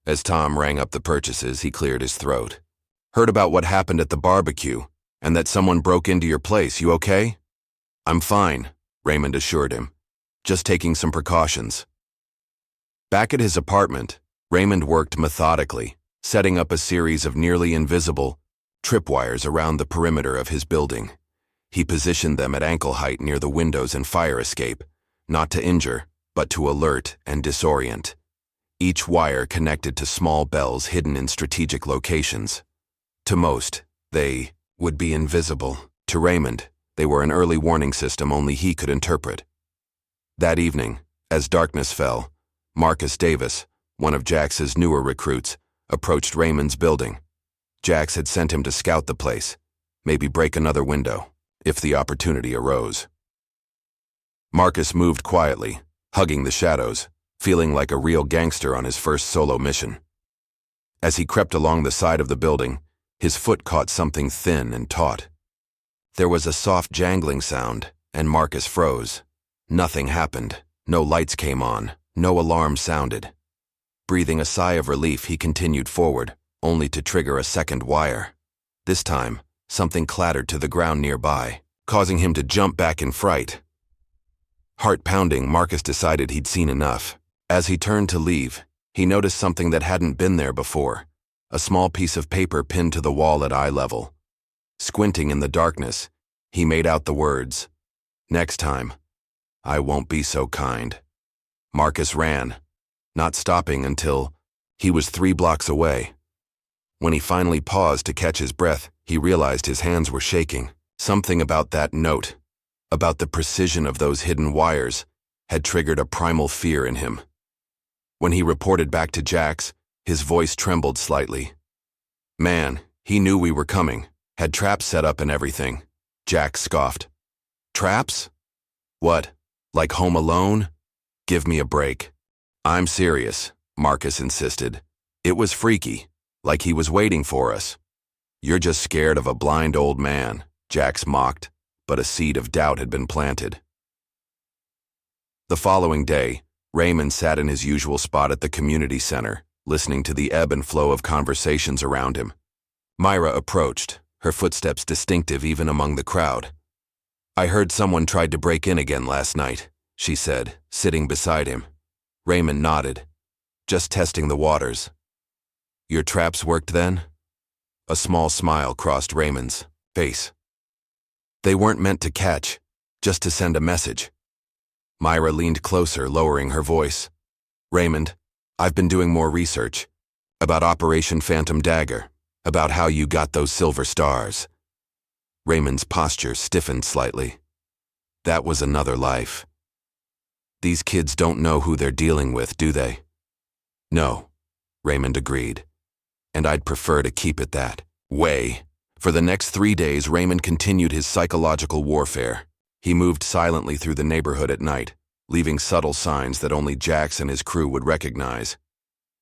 As Tom rang up the purchases, he cleared his throat. "Heard about what happened at the barbecue, and that someone broke into your place. You okay?" "I'm fine," Raymond assured him. "Just taking some precautions." Back at his apartment, Raymond worked methodically, setting up a series of nearly invisible tripwires around the perimeter of his building. He positioned them at ankle height near the windows and fire escape, not to injure, but to alert and disorient. Each wire connected to small bells hidden in strategic locations. To most, they would be invisible. To Raymond, they were an early warning system only he could interpret. That evening, as darkness fell, Marcus Davis, one of Jax's newer recruits, approached Raymond's building. Jax had sent him to scout the place, maybe break another window, if the opportunity arose. Marcus moved quietly, hugging the shadows, feeling like a real gangster on his first solo mission. As he crept along the side of the building, his foot caught something thin and taut. There was a soft jangling sound, and Marcus froze. Nothing happened. No lights came on. No alarm sounded. Breathing a sigh of relief, he continued forward, only to trigger a second wire. This time, something clattered to the ground nearby, causing him to jump back in fright. Heart pounding, Marcus decided he'd seen enough. As he turned to leave, he noticed something that hadn't been there before, a small piece of paper pinned to the wall at eye level. Squinting in the darkness, he made out the words, "Next time, I won't be so kind." Marcus ran, not stopping until he was 3 blocks away. When he finally paused to catch his breath, he realized his hands were shaking. Something about that note, about the precision of those hidden wires, had triggered a primal fear in him. When he reported back to Jax, his voice trembled slightly. "Man, he knew we were coming, had traps set up and everything." Jax scoffed. "Traps? What, like Home Alone? Give me a break." "I'm serious," Marcus insisted. "It was freaky, like he was waiting for us." "You're just scared of a blind old man," Jax mocked, but a seed of doubt had been planted. The following day, Raymond sat in his usual spot at the community center, listening to the ebb and flow of conversations around him. Myra approached, her footsteps distinctive even among the crowd. "I heard someone tried to break in again last night," she said, sitting beside him. Raymond nodded. "Just testing the waters." Your traps worked then? A small smile crossed Raymond's face. They weren't meant to catch, just to send a message. Myra leaned closer, lowering her voice. Raymond, I've been doing more research. About Operation Phantom Dagger. About how you got those silver stars. Raymond's posture stiffened slightly. That was another life. These kids don't know who they're dealing with, do they? No, Raymond agreed. And I'd prefer to keep it that way. For the next 3 days, Raymond continued his psychological warfare. He moved silently through the neighborhood at night, leaving subtle signs that only Jax and his crew would recognize.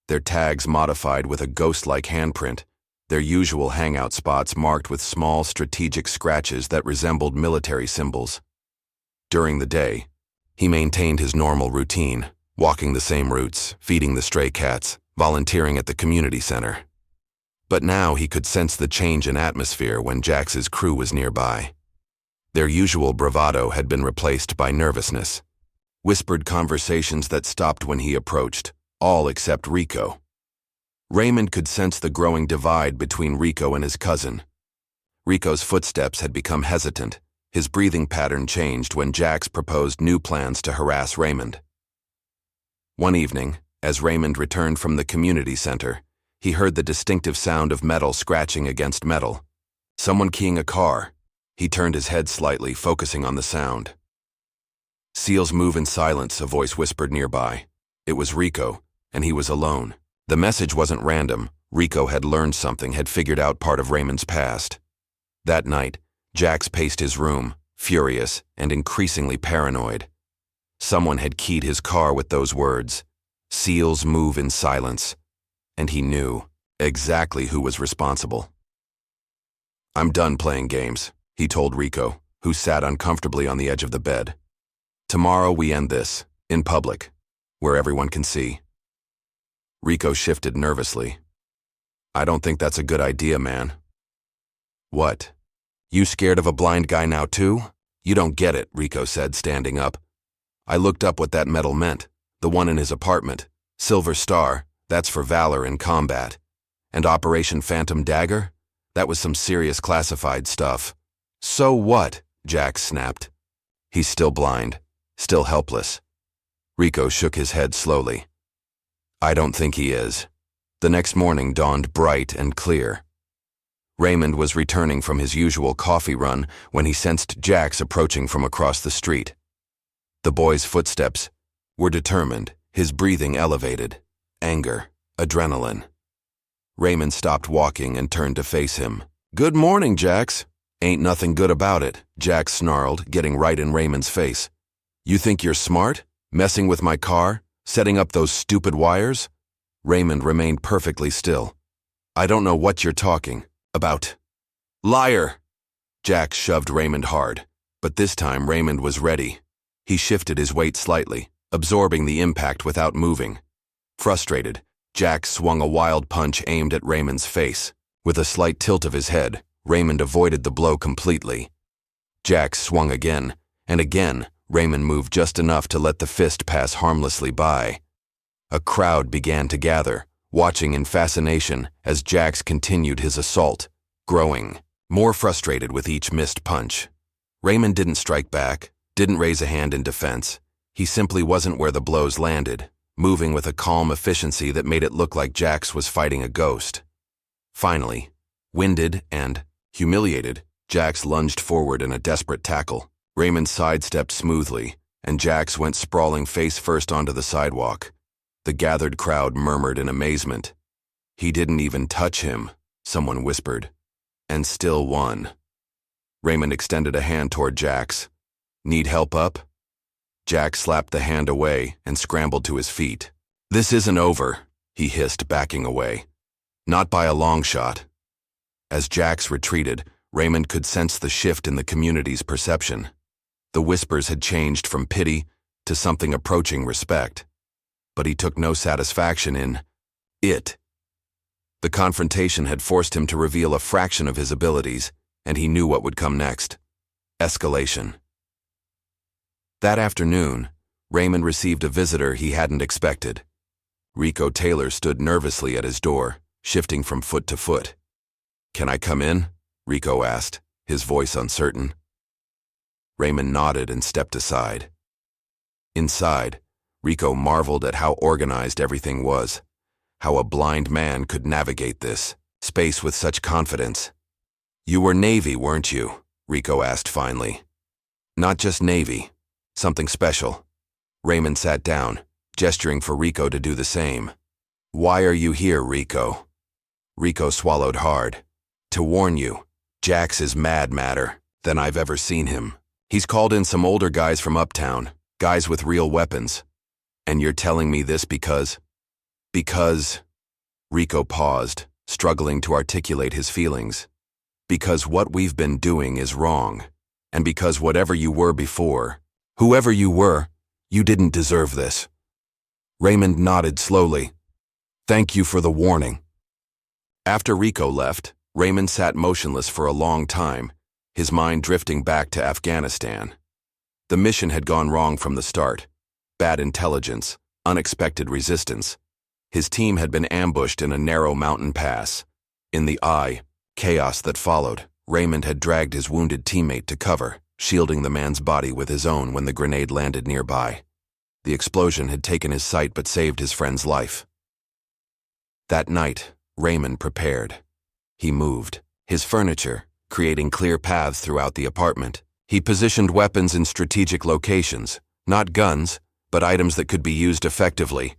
Their tags modified with a ghost-like handprint, their usual hangout spots marked with small strategic scratches that resembled military symbols. During the day, he maintained his normal routine, walking the same routes, feeding the stray cats, volunteering at the community center. But now he could sense the change in atmosphere when Jax's crew was nearby. Their usual bravado had been replaced by nervousness. Whispered conversations that stopped when he approached, all except Rico. Raymond could sense the growing divide between Rico and his cousin. Rico's footsteps had become hesitant. His breathing pattern changed when Jax proposed new plans to harass Raymond. One evening, as Raymond returned from the community center, he heard the distinctive sound of metal scratching against metal. Someone keying a car. He turned his head slightly, focusing on the sound. Seals move in silence, a voice whispered nearby. It was Rico, and he was alone. The message wasn't random. Rico had learned something, had figured out part of Raymond's past. That night, Jax paced his room, furious and increasingly paranoid. Someone had keyed his car with those words, "Seals move in silence," and he knew exactly who was responsible. "I'm done playing games," he told Rico, who sat uncomfortably on the edge of the bed. "Tomorrow we end this, in public, where everyone can see." Rico shifted nervously. "I don't think that's a good idea, man." "What? You scared of a blind guy now too?" "You don't get it," Rico said, standing up. "I looked up what that medal meant. The one in his apartment. Silver Star, that's for valor in combat. And Operation Phantom Dagger? That was some serious classified stuff." "So what?" Jax snapped. "He's still blind, still helpless." Rico shook his head slowly. "I don't think he is." The next morning dawned bright and clear. Raymond was returning from his usual coffee run when he sensed Jax approaching from across the street. The boy's footsteps were determined, his breathing elevated. Anger, adrenaline. Raymond stopped walking and turned to face him. "Good morning, Jax." "Ain't nothing good about it," Jax snarled, getting right in Raymond's face. "You think you're smart? Messing with my car? Setting up those stupid wires?" Raymond remained perfectly still. "I don't know what you're talking about." "Liar!" Jax shoved Raymond hard, but this time Raymond was ready. He shifted his weight slightly, absorbing the impact without moving. Frustrated, Jax swung a wild punch aimed at Raymond's face. With a slight tilt of his head, Raymond avoided the blow completely. Jax swung again, and again, Raymond moved just enough to let the fist pass harmlessly by. A crowd began to gather, watching in fascination as Jax continued his assault, growing more frustrated with each missed punch. Raymond didn't strike back, didn't raise a hand in defense. He simply wasn't where the blows landed, moving with a calm efficiency that made it look like Jax was fighting a ghost. Finally, winded and humiliated, Jax lunged forward in a desperate tackle. Raymond sidestepped smoothly, and Jax went sprawling face first onto the sidewalk. The gathered crowd murmured in amazement. "He didn't even touch him," someone whispered, and still won. Raymond extended a hand toward Jax. "Need help up?" Jax slapped the hand away and scrambled to his feet. "This isn't over," he hissed, backing away. "Not by a long shot." As Jax retreated, Raymond could sense the shift in the community's perception. The whispers had changed from pity to something approaching respect. But he took no satisfaction in it. The confrontation had forced him to reveal a fraction of his abilities, and he knew what would come next. Escalation. That afternoon, Raymond received a visitor he hadn't expected. Rico Taylor stood nervously at his door, shifting from foot to foot. "Can I come in?" Rico asked, his voice uncertain. Raymond nodded and stepped aside. Inside, Rico marveled at how organized everything was, how a blind man could navigate this space with such confidence. "You were Navy, weren't you?" Rico asked finally. "Not just Navy, something special." Raymond sat down, gesturing for Rico to do the same. "Why are you here, Rico?" Rico swallowed hard. "To warn you, Jax is madder than I've ever seen him. He's called in some older guys from uptown, guys with real weapons. And you're telling me this because..." Rico paused, struggling to articulate his feelings. "Because what we've been doing is wrong. And because whatever you were before, whoever you were, you didn't deserve this." Raymond nodded slowly. "Thank you for the warning." After Rico left, Raymond sat motionless for a long time, his mind drifting back to Afghanistan. The mission had gone wrong from the start. Bad intelligence, unexpected resistance. His team had been ambushed in a narrow mountain pass. In the chaos that followed, Raymond had dragged his wounded teammate to cover, shielding the man's body with his own when the grenade landed nearby. The explosion had taken his sight but saved his friend's life. That night, Raymond prepared. He moved his furniture, creating clear paths throughout the apartment. He positioned weapons in strategic locations, not guns, but items that could be used effectively.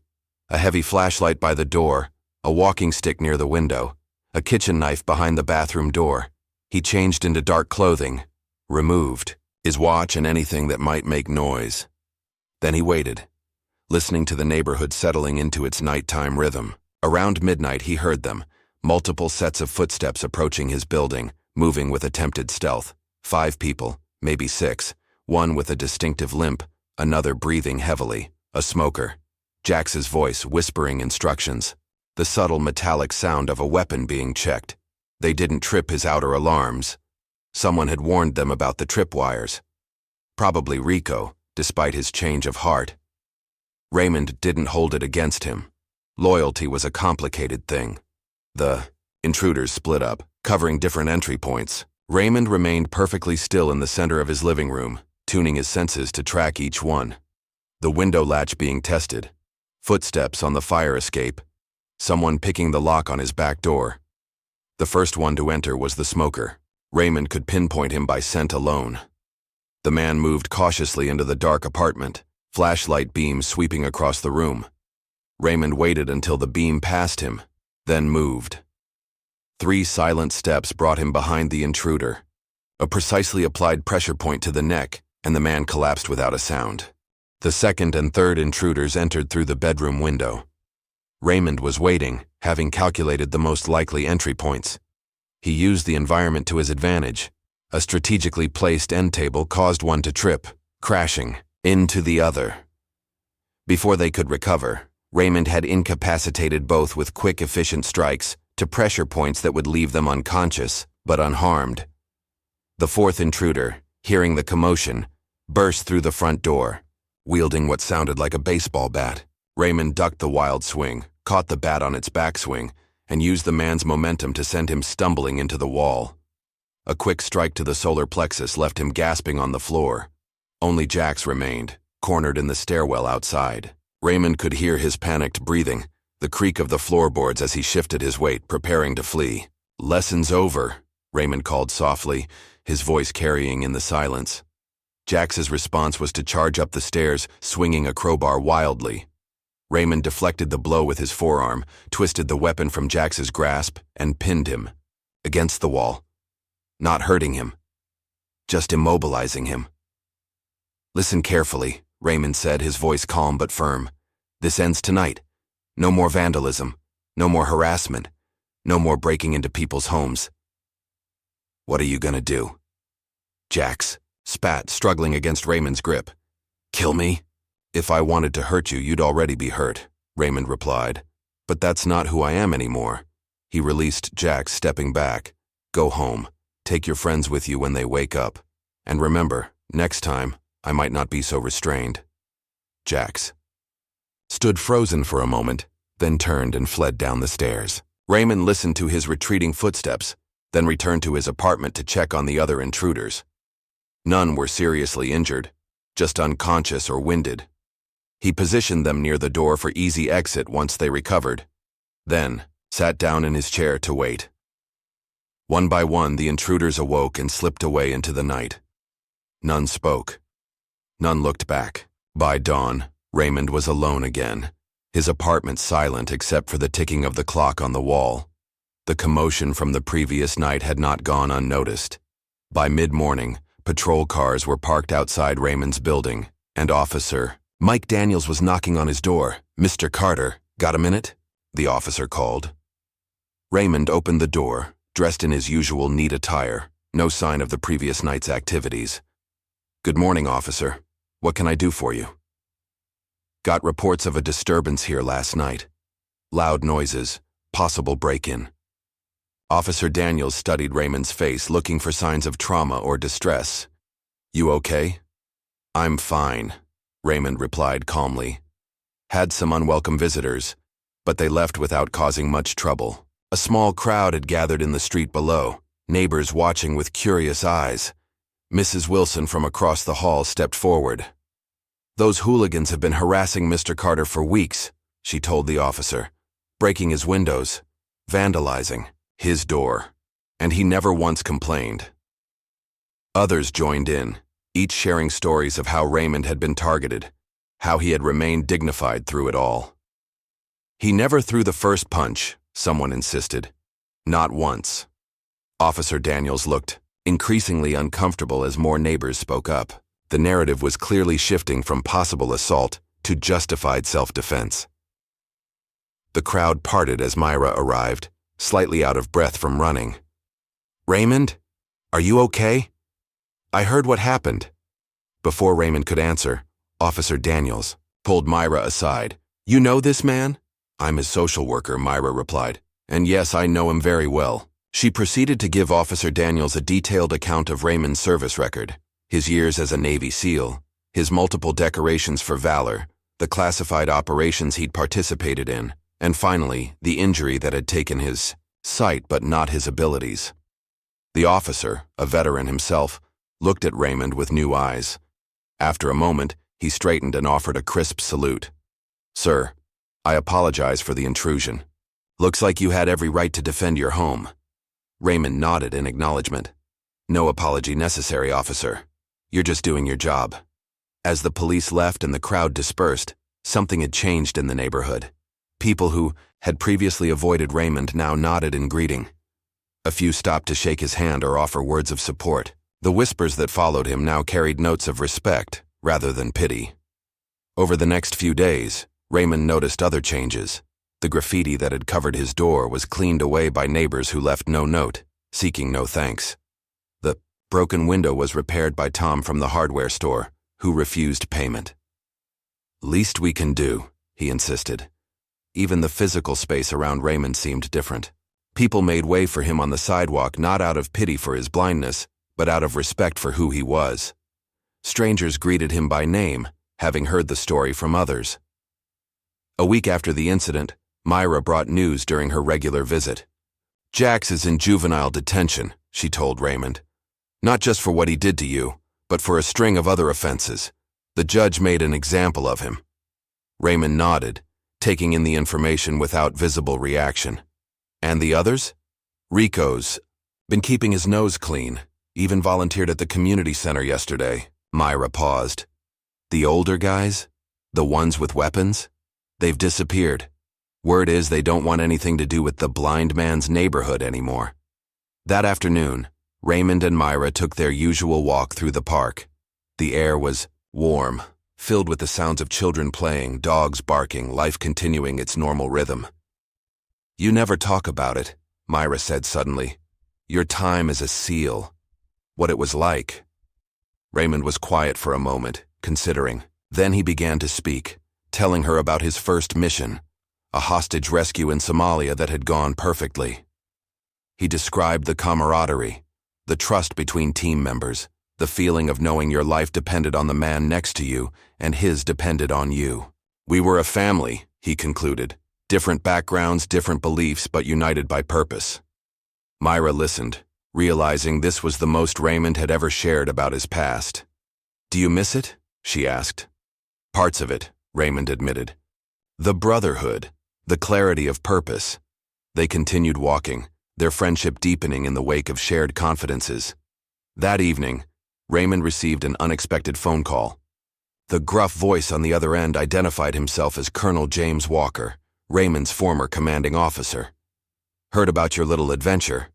A heavy flashlight by the door, a walking stick near the window, a kitchen knife behind the bathroom door. He changed into dark clothing, removed his watch and anything that might make noise. Then he waited, listening to the neighborhood settling into its nighttime rhythm. Around midnight he heard them, multiple sets of footsteps approaching his building, moving with attempted stealth. 5 people, maybe 6, one with a distinctive limp, another breathing heavily, a smoker. Jax's voice whispering instructions, the subtle metallic sound of a weapon being checked. They didn't trip his outer alarms. Someone had warned them about the tripwires. Probably Rico, despite his change of heart. Raymond didn't hold it against him. Loyalty was a complicated thing. The intruders split up, covering different entry points. Raymond remained perfectly still in the center of his living room, tuning his senses to track each one. The window latch being tested. Footsteps on the fire escape. Someone picking the lock on his back door. The first one to enter was the smoker. Raymond could pinpoint him by scent alone. The man moved cautiously into the dark apartment, flashlight beams sweeping across the room. Raymond waited until the beam passed him, then moved. 3 silent steps brought him behind the intruder. A precisely applied pressure point to the neck, and the man collapsed without a sound. The second and third intruders entered through the bedroom window. Raymond was waiting, having calculated the most likely entry points. He used the environment to his advantage. A strategically placed end table caused one to trip, crashing into the other. Before they could recover, Raymond had incapacitated both with quick, efficient strikes to pressure points that would leave them unconscious, but unharmed. The fourth intruder, hearing the commotion, burst through the front door, wielding what sounded like a baseball bat. Raymond ducked the wild swing, caught the bat on its backswing, and used the man's momentum to send him stumbling into the wall. A quick strike to the solar plexus left him gasping on the floor. Only Jax remained, cornered in the stairwell outside. Raymond could hear his panicked breathing, the creak of the floorboards as he shifted his weight, preparing to flee. "Lesson's over," Raymond called softly, his voice carrying in the silence. Jax's response was to charge up the stairs, swinging a crowbar wildly. Raymond deflected the blow with his forearm, twisted the weapon from Jax's grasp, and pinned him against the wall. Not hurting him, just immobilizing him. "Listen carefully," Raymond said, his voice calm but firm. "This ends tonight. No more vandalism, no more harassment, no more breaking into people's homes." "What are you gonna do?" Jax spat, struggling against Raymond's grip. "Kill me? If I wanted to hurt you, you'd already be hurt," Raymond replied. "But that's not who I am anymore." He released Jax, stepping back. "Go home. Take your friends with you when they wake up. And remember, next time, I might not be so restrained." Jax stood frozen for a moment, then turned and fled down the stairs. Raymond listened to his retreating footsteps, then returned to his apartment to check on the other intruders. None were seriously injured, just unconscious or winded. He positioned them near the door for easy exit once they recovered, then sat down in his chair to wait. One by one, the intruders awoke and slipped away into the night. None spoke. None looked back. By dawn, Raymond was alone again, his apartment silent except for the ticking of the clock on the wall. The commotion from the previous night had not gone unnoticed. By mid-morning, patrol cars were parked outside Raymond's building, and Officer Mike Daniels was knocking on his door. "Mr. Carter, got a minute?" the officer called. Raymond opened the door, dressed in his usual neat attire, no sign of the previous night's activities. "Good morning, officer. What can I do for you?" "Got reports of a disturbance here last night. Loud noises, possible break-in." Officer Daniels studied Raymond's face, looking for signs of trauma or distress. "You okay?" "I'm fine," Raymond replied calmly. "Had some unwelcome visitors, but they left without causing much trouble. A small crowd had gathered in the street below, neighbors watching with curious eyes. Mrs. Wilson from across the hall stepped forward. "Those hooligans have been harassing Mr. Carter for weeks," she told the officer, "breaking his windows, vandalizing his door, and he never once complained." Others joined in, each sharing stories of how Raymond had been targeted, how he had remained dignified through it all. "He never threw the first punch," someone insisted. "Not once." Officer Daniels looked increasingly uncomfortable as more neighbors spoke up. The narrative was clearly shifting from possible assault to justified self-defense. The crowd parted as Myra arrived, slightly out of breath from running. "Raymond, are you okay? I heard what happened." Before Raymond could answer, Officer Daniels pulled Myra aside. "You know this man?" "I'm his social worker," Myra replied. "And yes, I know him very well." She proceeded to give Officer Daniels a detailed account of Raymond's service record, his years as a Navy SEAL, his multiple decorations for valor, the classified operations he'd participated in, and finally, the injury that had taken his sight but not his abilities. The officer, a veteran himself, looked at Raymond with new eyes. After a moment, he straightened and offered a crisp salute. "Sir, I apologize for the intrusion. Looks like you had every right to defend your home." Raymond nodded in acknowledgement. "No apology necessary, officer. You're just doing your job." As the police left and the crowd dispersed, something had changed in the neighborhood. People who had previously avoided Raymond now nodded in greeting. A few stopped to shake his hand or offer words of support. The whispers that followed him now carried notes of respect rather than pity. Over the next few days, Raymond noticed other changes. The graffiti that had covered his door was cleaned away by neighbors who left no note, seeking no thanks. The broken window was repaired by Tom from the hardware store, who refused payment. "Least we can do," he insisted. Even the physical space around Raymond seemed different. People made way for him on the sidewalk not out of pity for his blindness, but out of respect for who he was. Strangers greeted him by name, having heard the story from others. A week after the incident, Myra brought news during her regular visit. "Jax is in juvenile detention," she told Raymond. "Not just for what he did to you, but for a string of other offenses. The judge made an example of him." Raymond nodded, taking in the information without visible reaction. "And the others?" "Rico's been keeping his nose clean, even volunteered at the community center yesterday." Myra paused. "The older guys? The ones with weapons? They've disappeared. Word is they don't want anything to do with the blind man's neighborhood anymore." That afternoon, Raymond and Myra took their usual walk through the park. The air was warm, filled with the sounds of children playing, dogs barking, life continuing its normal rhythm. "You never talk about it," Myra said suddenly. "Your time as a SEAL. What it was like." Raymond was quiet for a moment, considering. Then he began to speak, telling her about his first mission, a hostage rescue in Somalia that had gone perfectly. He described the camaraderie, the trust between team members, the feeling of knowing your life depended on the man next to you and his depended on you. "We were a family," he concluded, Different backgrounds, different beliefs, but united by purpose. Myra listened, realizing this was the most Raymond had ever shared about his past. "Do you miss it?" she asked. "Parts of it," Raymond admitted. "The brotherhood, the clarity of purpose." They continued walking, their friendship deepening in the wake of shared confidences. That evening, Raymond received an unexpected phone call. The gruff voice on the other end identified himself as Colonel James Walker, Raymond's former commanding officer. "Heard about your little adventure,"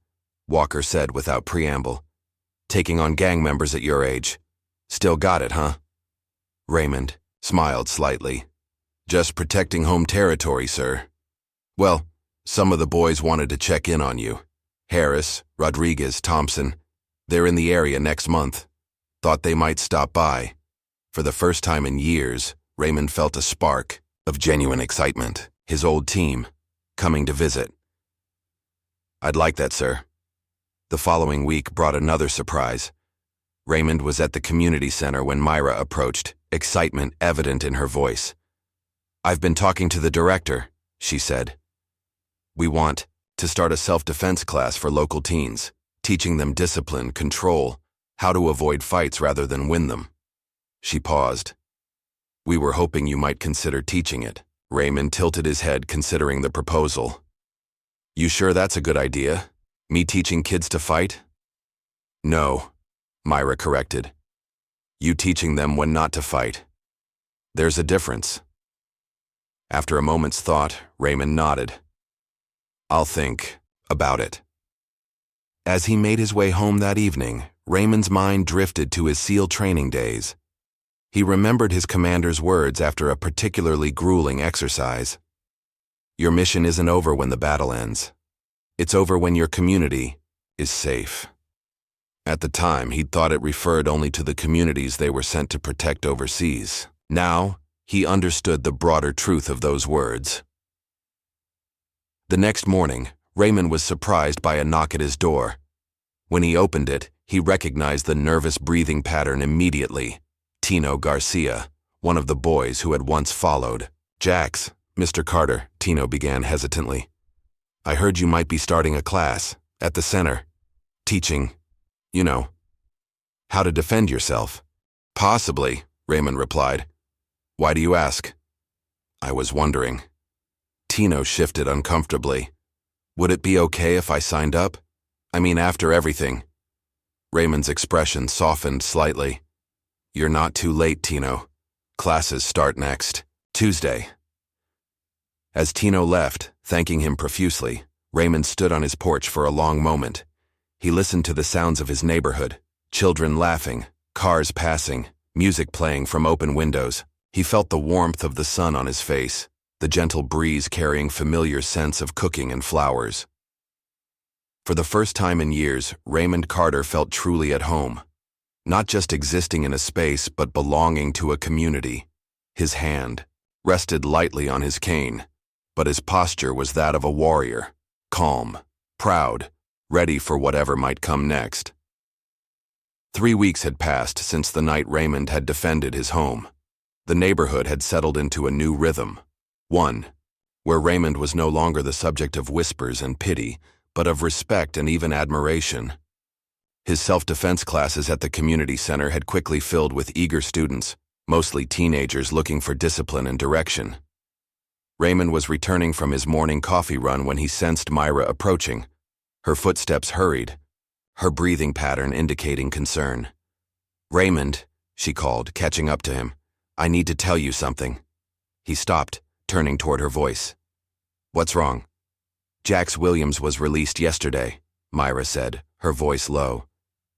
Walker said without preamble. "Taking on gang members at your age. Still got it, huh?" Raymond smiled slightly. "Just protecting home territory, sir. Well, some of the boys wanted to check in on you. Harris, Rodriguez, Thompson. They're in the area next month. Thought they might stop by." For the first time in years, Raymond felt a spark of genuine excitement. His old team, coming to visit. "I'd like that, sir." The following week brought another surprise. Raymond was at the community center when Myra approached, excitement evident in her voice. "I've been talking to the director," she said. "We want to start a self-defense class for local teens, teaching them discipline, control, how to avoid fights rather than win them." She paused. "We were hoping you might consider teaching it." Raymond tilted his head, considering the proposal. "You sure that's a good idea? Me teaching kids to fight?" "No," Myra corrected. "You teaching them when not to fight. There's a difference." After a moment's thought, Raymond nodded. "I'll think about it." As he made his way home that evening, Raymond's mind drifted to his SEAL training days. He remembered his commander's words after a particularly grueling exercise. "Your mission isn't over when the battle ends. It's over when your community is safe." At the time, he'd thought it referred only to the communities they were sent to protect overseas. Now, he understood the broader truth of those words. The next morning, Raymond was surprised by a knock at his door. When he opened it, he recognized the nervous breathing pattern immediately. Tino Garcia, one of the boys who had once followed. "Jax, Mr. Carter," Tino began hesitantly. "I heard you might be starting a class at the center. Teaching, you know, how to defend yourself." "Possibly," Raymond replied. "Why do you ask?" "I was wondering." Tino shifted uncomfortably. "Would it be okay if I signed up? I mean, after everything." Raymond's expression softened slightly. "You're not too late, Tino. Classes start next Tuesday." As Tino left, thanking him profusely, Raymond stood on his porch for a long moment. He listened to the sounds of his neighborhood, children laughing, cars passing, music playing from open windows. He felt the warmth of the sun on his face, the gentle breeze carrying familiar scents of cooking and flowers. For the first time in years, Raymond Carter felt truly at home. Not just existing in a space, but belonging to a community. His hand rested lightly on his cane, but his posture was that of a warrior, calm, proud, ready for whatever might come next. 3 weeks had passed since the night Raymond had defended his home. The neighborhood had settled into a new rhythm, one where Raymond was no longer the subject of whispers and pity, but of respect and even admiration. His self-defense classes at the community center had quickly filled with eager students, mostly teenagers looking for discipline and direction. Raymond was returning from his morning coffee run when he sensed Myra approaching. Her footsteps hurried, her breathing pattern indicating concern. "Raymond," she called, catching up to him. "I need to tell you something." He stopped, turning toward her voice. "What's wrong?" "Jax Williams was released yesterday," Myra said, her voice low.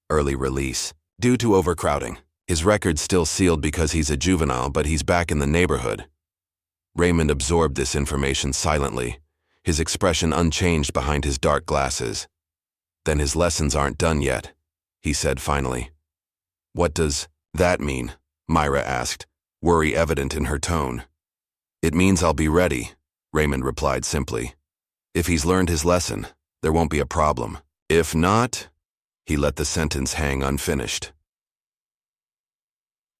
"Early release, due to overcrowding. His record's still sealed because he's a juvenile, but he's back in the neighborhood." Raymond absorbed this information silently, his expression unchanged behind his dark glasses. "Then his lessons aren't done yet," he said finally. "What does that mean?" Myra asked, worry evident in her tone. "It means I'll be ready," Raymond replied simply. "If he's learned his lesson, there won't be a problem. If not..." He let the sentence hang unfinished.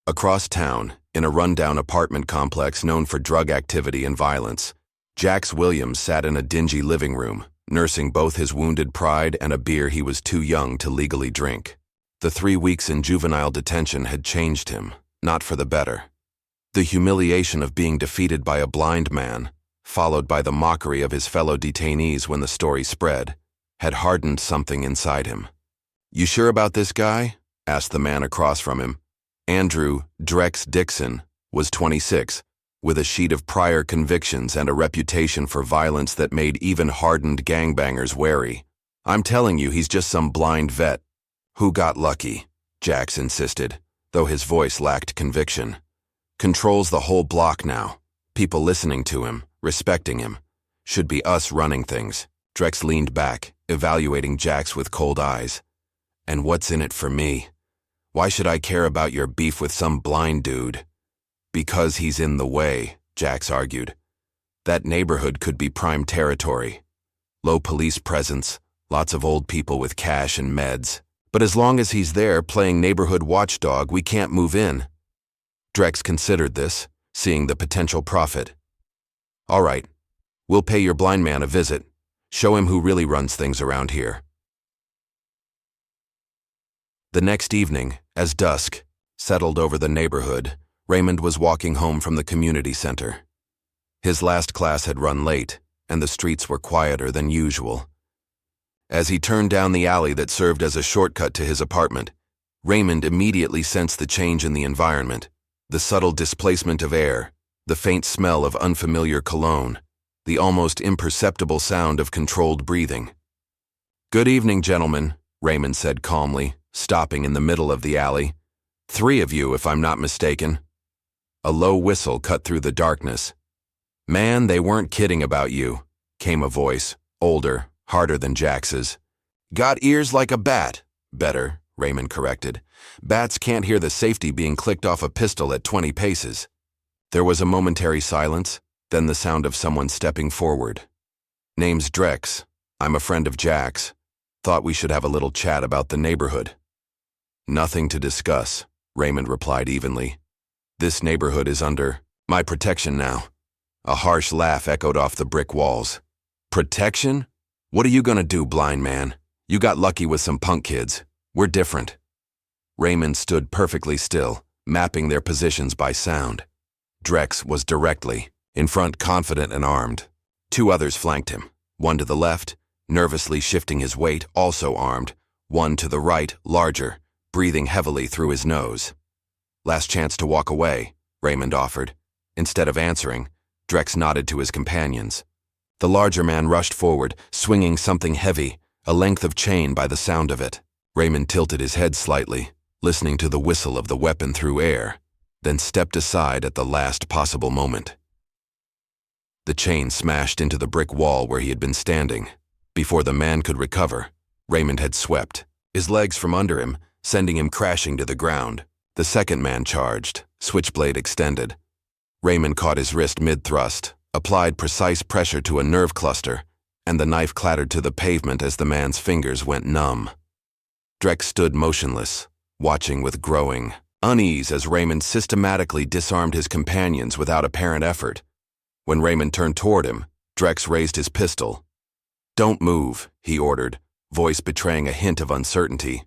Across town, in a rundown apartment complex known for drug activity and violence, Jax Williams sat in a dingy living room, nursing both his wounded pride and a beer he was too young to legally drink. The 3 weeks in juvenile detention had changed him, not for the better. The humiliation of being defeated by a blind man, followed by the mockery of his fellow detainees when the story spread, had hardened something inside him. "You sure about this guy?" asked the man across from him. Andrew Drex Dixon was 26, with a sheet of prior convictions and a reputation for violence that made even hardened gangbangers wary. "I'm telling you, he's just some blind vet." "Who got lucky?" Jax insisted, though his voice lacked conviction. "Controls the whole block now. People listening to him, respecting him. Should be us running things." Drex leaned back, evaluating Jax with cold eyes. "And what's in it for me? Why should I care about your beef with some blind dude?" "Because he's in the way," Jax argued. "That neighborhood could be prime territory. Low police presence, lots of old people with cash and meds. But as long as he's there playing neighborhood watchdog, we can't move in." Drex considered this, seeing the potential profit. "All right, we'll pay your blind man a visit. Show him who really runs things around here." The next evening, as dusk settled over the neighborhood, Raymond was walking home from the community center. His last class had run late, and the streets were quieter than usual. As he turned down the alley that served as a shortcut to his apartment, Raymond immediately sensed the change in the environment, the subtle displacement of air, the faint smell of unfamiliar cologne, the almost imperceptible sound of controlled breathing. "Good evening, gentlemen," Raymond said calmly, stopping in the middle of the alley. "3 of you, if I'm not mistaken." A low whistle cut through the darkness. "Man, they weren't kidding about you," came a voice, older, harder than Jax's. "Got ears like a bat." "Better," Raymond corrected. "Bats can't hear the safety being clicked off a pistol at 20 paces. There was a momentary silence, then the sound of someone stepping forward. "Name's Drex. I'm a friend of Jax. Thought we should have a little chat about the neighborhood." "Nothing to discuss," Raymond replied evenly. "This neighborhood is under my protection now." A harsh laugh echoed off the brick walls. "Protection? What are you gonna do, blind man? You got lucky with some punk kids. We're different." Raymond stood perfectly still, mapping their positions by sound. Drex was directly in front, confident and armed. 2 others flanked him, one to the left, nervously shifting his weight, also armed, one to the right, larger, breathing heavily through his nose. "Last chance to walk away," Raymond offered. Instead of answering, Drex nodded to his companions. The larger man rushed forward, swinging something heavy, a length of chain by the sound of it. Raymond tilted his head slightly, listening to the whistle of the weapon through air, then stepped aside at the last possible moment. The chain smashed into the brick wall where he had been standing. Before the man could recover, Raymond had swept his legs from under him, sending him crashing to the ground. The second man charged, switchblade extended. Raymond caught his wrist mid-thrust, applied precise pressure to a nerve cluster, and the knife clattered to the pavement as the man's fingers went numb. Drex stood motionless, watching with growing unease as Raymond systematically disarmed his companions without apparent effort. When Raymond turned toward him, Drex raised his pistol. "Don't move," he ordered, voice betraying a hint of uncertainty.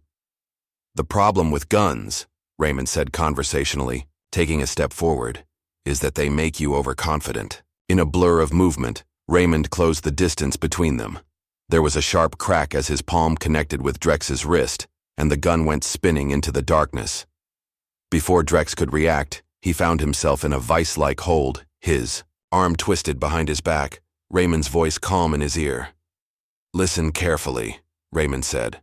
"The problem with guns," Raymond said conversationally, taking a step forward, "is that they make you overconfident." In a blur of movement, Raymond closed the distance between them. There was a sharp crack as his palm connected with Drex's wrist, and the gun went spinning into the darkness. Before Drex could react, he found himself in a vice-like hold, his arm twisted behind his back, Raymond's voice calm in his ear. "Listen carefully," Raymond said.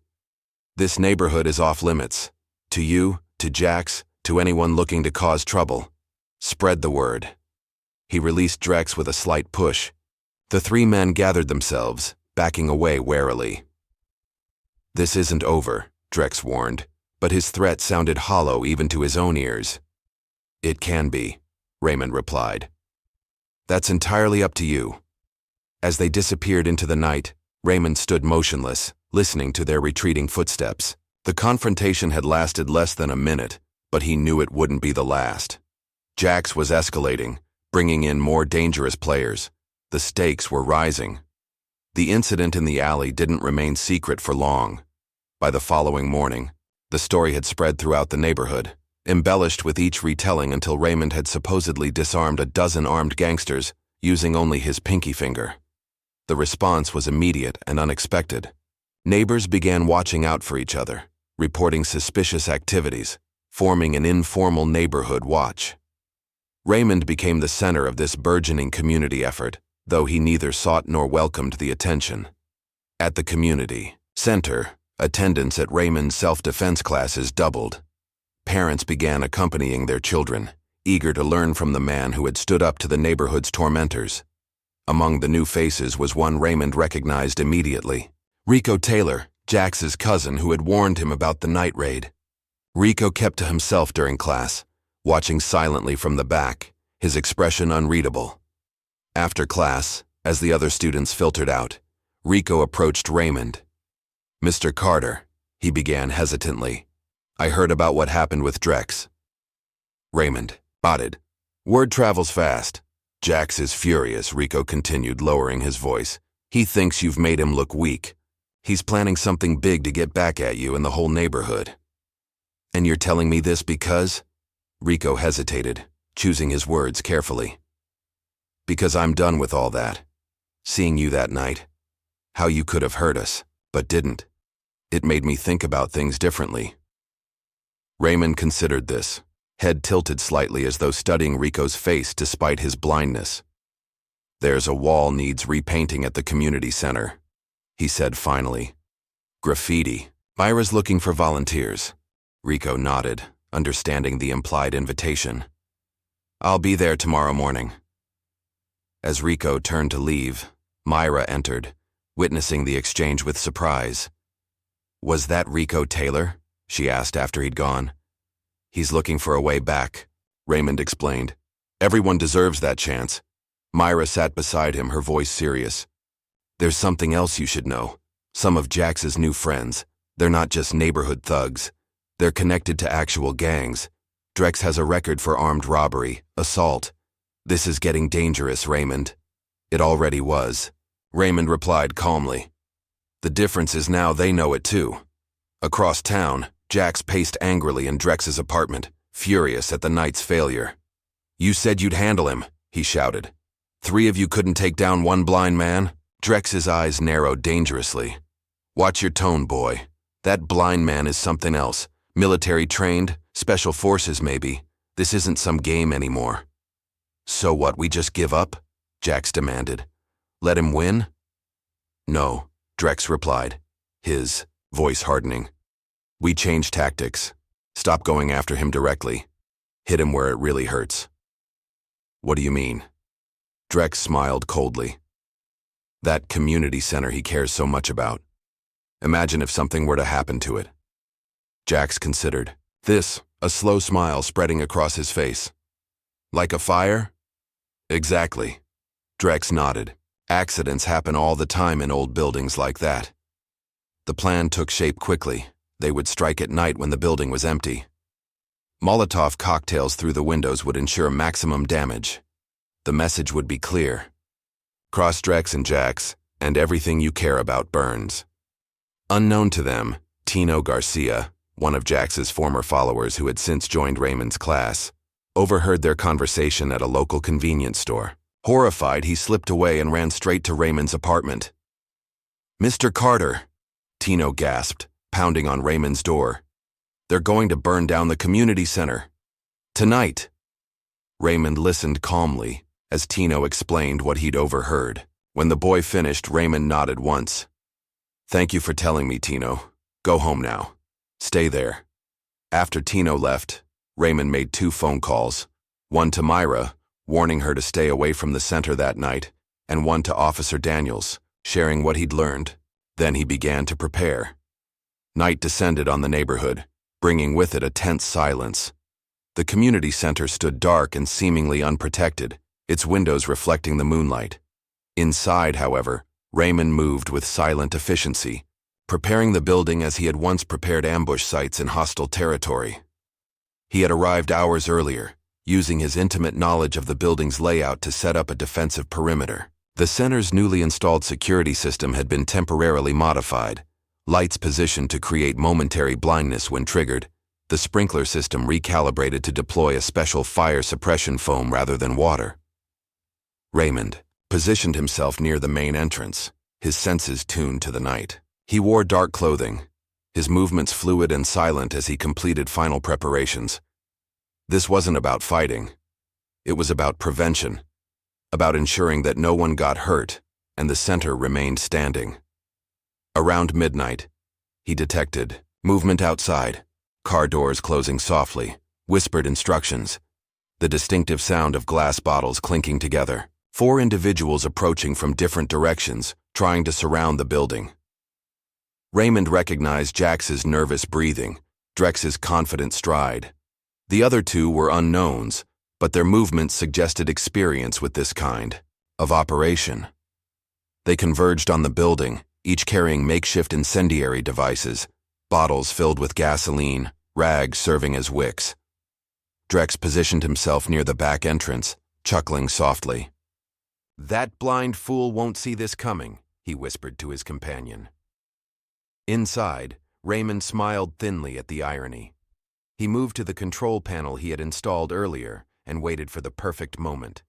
"This neighborhood is off limits. To you, to Jax, to anyone looking to cause trouble. Spread the word." He released Drex with a slight push. The 3 men gathered themselves, backing away warily. "This isn't over," Drex warned, but his threat sounded hollow even to his own ears. "It can be," Raymond replied. "That's entirely up to you." As they disappeared into the night, Raymond stood motionless, listening to their retreating footsteps. The confrontation had lasted less than a minute, but he knew it wouldn't be the last. Jax was escalating, bringing in more dangerous players. The stakes were rising. The incident in the alley didn't remain secret for long. By the following morning, the story had spread throughout the neighborhood, embellished with each retelling until Raymond had supposedly disarmed a dozen armed gangsters using only his pinky finger. The response was immediate and unexpected. Neighbors began watching out for each other, reporting suspicious activities, forming an informal neighborhood watch. Raymond became the center of this burgeoning community effort, though he neither sought nor welcomed the attention. At the community center, attendance at Raymond's self-defense classes doubled. Parents began accompanying their children, eager to learn from the man who had stood up to the neighborhood's tormentors. Among the new faces was one Raymond recognized immediately: Rico Taylor, Jax's cousin who had warned him about the night raid. Rico kept to himself during class, watching silently from the back, his expression unreadable. After class, as the other students filtered out, Rico approached Raymond. "Mr. Carter," he began hesitantly, "I heard about what happened with Drex." Raymond nodded. "Word travels fast. Jax is furious," Rico continued, lowering his voice. "He thinks you've made him look weak. He's planning something big to get back at you and the whole neighborhood." "And you're telling me this because?" Rico hesitated, choosing his words carefully. "Because I'm done with all that. Seeing you that night, how you could have hurt us, but didn't. It made me think about things differently." Raymond considered this, head tilted slightly as though studying Rico's face despite his blindness. "There's a wall needs repainting at the community center," he said finally. "Graffiti. Myra's looking for volunteers." Rico nodded, understanding the implied invitation. "I'll be there tomorrow morning." As Rico turned to leave, Myra entered, witnessing the exchange with surprise. "Was that Rico Taylor?" she asked after he'd gone. "He's looking for a way back," Raymond explained. "Everyone deserves that chance." Myra sat beside him, her voice serious. "There's something else you should know. Some of Jax's new friends, they're not just neighborhood thugs. They're connected to actual gangs. Drex has a record for armed robbery, assault. This is getting dangerous, Raymond." "It already was," Raymond replied calmly. "The difference is now they know it too." Across town, Jax paced angrily in Drex's apartment, furious at the night's failure. "You said you'd handle him," he shouted. "Three of you couldn't take down one blind man?" Drex's eyes narrowed dangerously. "Watch your tone, boy. That blind man is something else. Military trained, special forces maybe. This isn't some game anymore." "So what, we just give up?" Jax demanded. "Let him win?" "No," Drex replied, his voice hardening. "We change tactics. Stop going after him directly. Hit him where it really hurts." "What do you mean?" Drex smiled coldly. "That community center he cares so much about. Imagine if something were to happen to it." Jax considered. This, a slow smile spreading across his face. "Like a fire?" "Exactly." Drex nodded. "Accidents happen all the time in old buildings like that." The plan took shape quickly. They would strike at night when the building was empty. Molotov cocktails through the windows would ensure maximum damage. The message would be clear. "Cross Drex and Jax, and everything you care about burns." Unknown to them, Tino Garcia, one of Jax's former followers who had since joined Raymond's class, overheard their conversation at a local convenience store. Horrified, he slipped away and ran straight to Raymond's apartment. "Mr. Carter," Tino gasped, pounding on Raymond's door. "They're going to burn down the community center. Tonight." Raymond listened calmly as Tino explained what he'd overheard. When the boy finished, Raymond nodded once. "Thank you for telling me, Tino. Go home now. Stay there." After Tino left, Raymond made 2 phone calls, one to Myra, warning her to stay away from the center that night, and one to Officer Daniels, sharing what he'd learned. Then he began to prepare. Night descended on the neighborhood, bringing with it a tense silence. The community center stood dark and seemingly unprotected, its windows reflecting the moonlight. Inside, however, Raymond moved with silent efficiency, preparing the building as he had once prepared ambush sites in hostile territory. He had arrived hours earlier, using his intimate knowledge of the building's layout to set up a defensive perimeter. The center's newly installed security system had been temporarily modified, lights positioned to create momentary blindness when triggered, the sprinkler system recalibrated to deploy a special fire suppression foam rather than water. Raymond positioned himself near the main entrance, his senses tuned to the night. He wore dark clothing, his movements fluid and silent as he completed final preparations. This wasn't about fighting. It was about prevention, about ensuring that no one got hurt and the center remained standing. Around midnight, he detected movement outside, car doors closing softly, whispered instructions, the distinctive sound of glass bottles clinking together, 4 individuals approaching from different directions, trying to surround the building. Raymond recognized Jax's nervous breathing, Drex's confident stride. The other 2 were unknowns, but their movements suggested experience with this kind of operation. They converged on the building, each carrying makeshift incendiary devices, bottles filled with gasoline, rags serving as wicks. Drex positioned himself near the back entrance, chuckling softly. "That blind fool won't see this coming," he whispered to his companion. Inside, Raymond smiled thinly at the irony. He moved to the control panel he had installed earlier and waited for the perfect moment.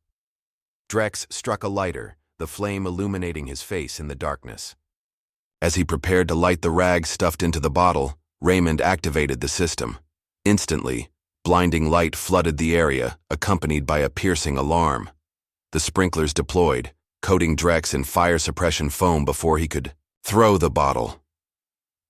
Drex struck a lighter, the flame illuminating his face in the darkness. As he prepared to light the rag stuffed into the bottle, Raymond activated the system. Instantly, blinding light flooded the area, accompanied by a piercing alarm. The sprinklers deployed, coating Drex in fire suppression foam before he could throw the bottle.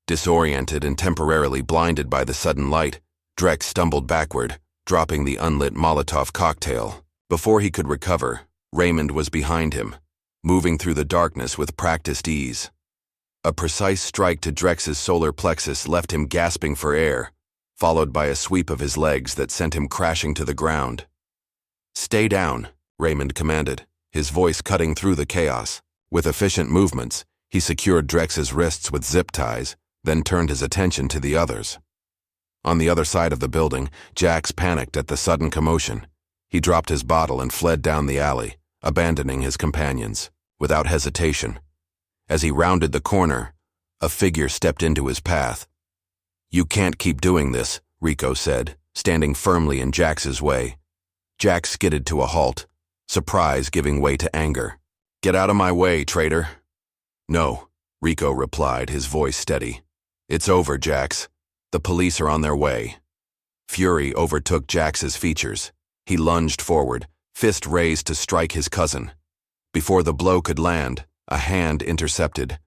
Disoriented and temporarily blinded by the sudden light, Drex stumbled backward, dropping the unlit Molotov cocktail. Before he could recover, Raymond was behind him, moving through the darkness with practiced ease. A precise strike to Drex's solar plexus left him gasping for air, followed by a sweep of his legs that sent him crashing to the ground. "Stay down," Raymond commanded, his voice cutting through the chaos. With efficient movements, he secured Drex's wrists with zip ties, then turned his attention to the others. On the other side of the building, Jax panicked at the sudden commotion. He dropped his bottle and fled down the alley, abandoning his companions, without hesitation. As he rounded the corner, a figure stepped into his path. "You can't keep doing this," Rico said, standing firmly in Jax's way. Jax skidded to a halt, surprise giving way to anger. "Get out of my way, traitor." "No," Rico replied, his voice steady. "It's over, Jax. The police are on their way." Fury overtook Jax's features. He lunged forward, fist raised to strike his cousin. Before the blow could land, a hand intercepted.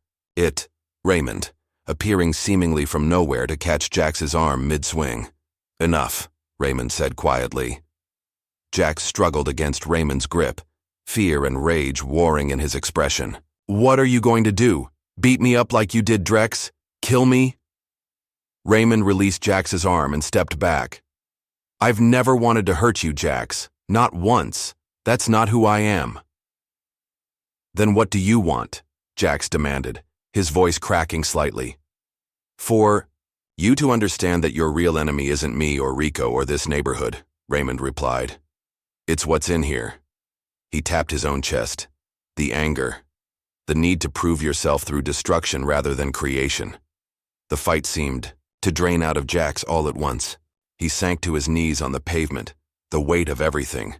Raymond, appearing seemingly from nowhere to catch Jax's arm mid-swing. "Enough," Raymond said quietly. Jax struggled against Raymond's grip, fear and rage warring in his expression. "What are you going to do? Beat me up like you did Drex? Kill me?" Raymond released Jax's arm and stepped back. "I've never wanted to hurt you, Jax. Not once. That's not who I am." "Then what do you want?" Jax demanded, his voice cracking slightly. "For you to understand that your real enemy isn't me or Rico or this neighborhood," Raymond replied. "It's what's in here." He tapped his own chest. The anger. The need to prove yourself through destruction rather than creation. The fight seemed to drain out of Jax all at once. He sank to his knees on the pavement, the weight of everything.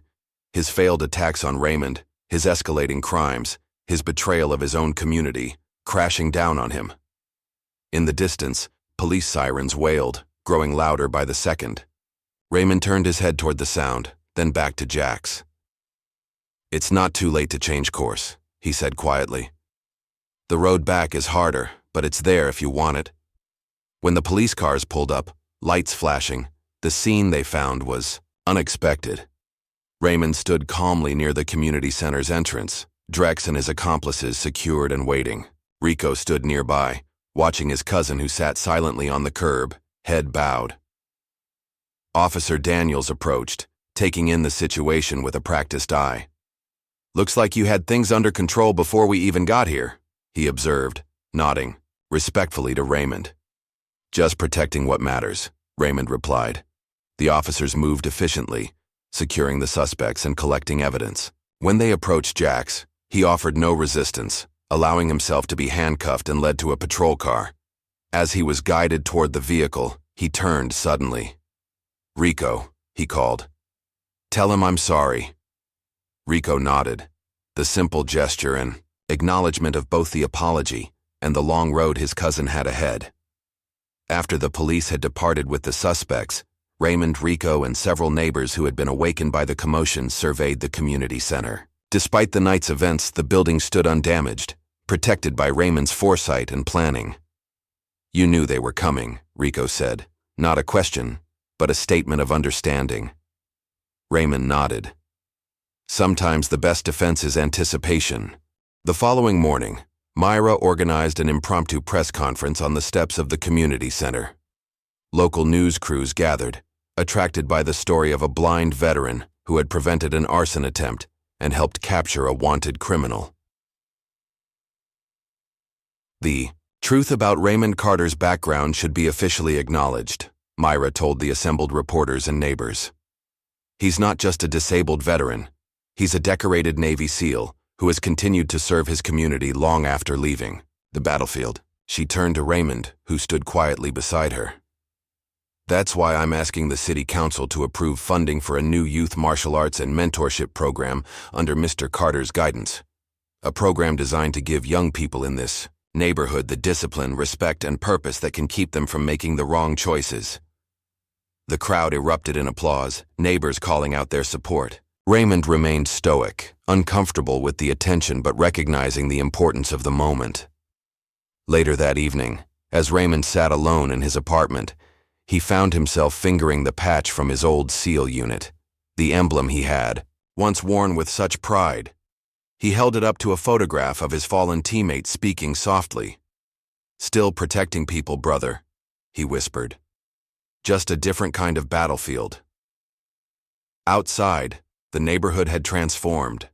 His failed attacks on Raymond, his escalating crimes, his betrayal of his own community, crashing down on him. In the distance, police sirens wailed, growing louder by the second. Raymond turned his head toward the sound, then back to Jax. "It's not too late to change course," he said quietly. "The road back is harder, but it's there if you want it." When the police cars pulled up, lights flashing, the scene they found was unexpected. Raymond stood calmly near the community center's entrance, Drex and his accomplices secured and waiting. Rico stood nearby, watching his cousin who sat silently on the curb, head bowed. Officer Daniels approached, taking in the situation with a practiced eye. "Looks like you had things under control before we even got here," he observed, nodding respectfully to Raymond. "Just protecting what matters," Raymond replied. The officers moved efficiently, securing the suspects and collecting evidence. When they approached Jax, He offered no resistance, allowing himself to be handcuffed and led to a patrol car. As he was guided toward the vehicle, he turned suddenly. "Rico," he called. "Tell him I'm sorry." Rico nodded, the simple gesture an acknowledgement of both the apology and the long road his cousin had ahead. After the police had departed with the suspects, Raymond, Rico, and several neighbors who had been awakened by the commotion surveyed the community center. Despite the night's events, the building stood undamaged, protected by Raymond's foresight and planning. "You knew they were coming," Rico said. Not a question, but a statement of understanding. Raymond nodded. Sometimes the best defense is anticipation. The following morning, Myra organized an impromptu press conference on the steps of the community center. Local news crews gathered, attracted by the story of a blind veteran who had prevented an arson attempt and helped capture a wanted criminal. The truth about Raymond Carter's background should be officially acknowledged, Myra told the assembled reporters and neighbors. He's not just a disabled veteran. He's a decorated Navy SEAL who has continued to serve his community long after leaving the battlefield. She turned to Raymond, who stood quietly beside her. "That's why I'm asking the City Council to approve funding for a new youth martial arts and mentorship program under Mr. Carter's guidance. A program designed to give young people in this neighborhood the discipline, respect, and purpose that can keep them from making the wrong choices." The crowd erupted in applause, neighbors calling out their support. Raymond remained stoic, uncomfortable with the attention but recognizing the importance of the moment. Later that evening, as Raymond sat alone in his apartment, he found himself fingering the patch from his old SEAL unit, the emblem he had, once worn with such pride. He held it up to a photograph of his fallen teammate speaking softly. "Still protecting people, brother," he whispered. "Just a different kind of battlefield." Outside, the neighborhood had transformed.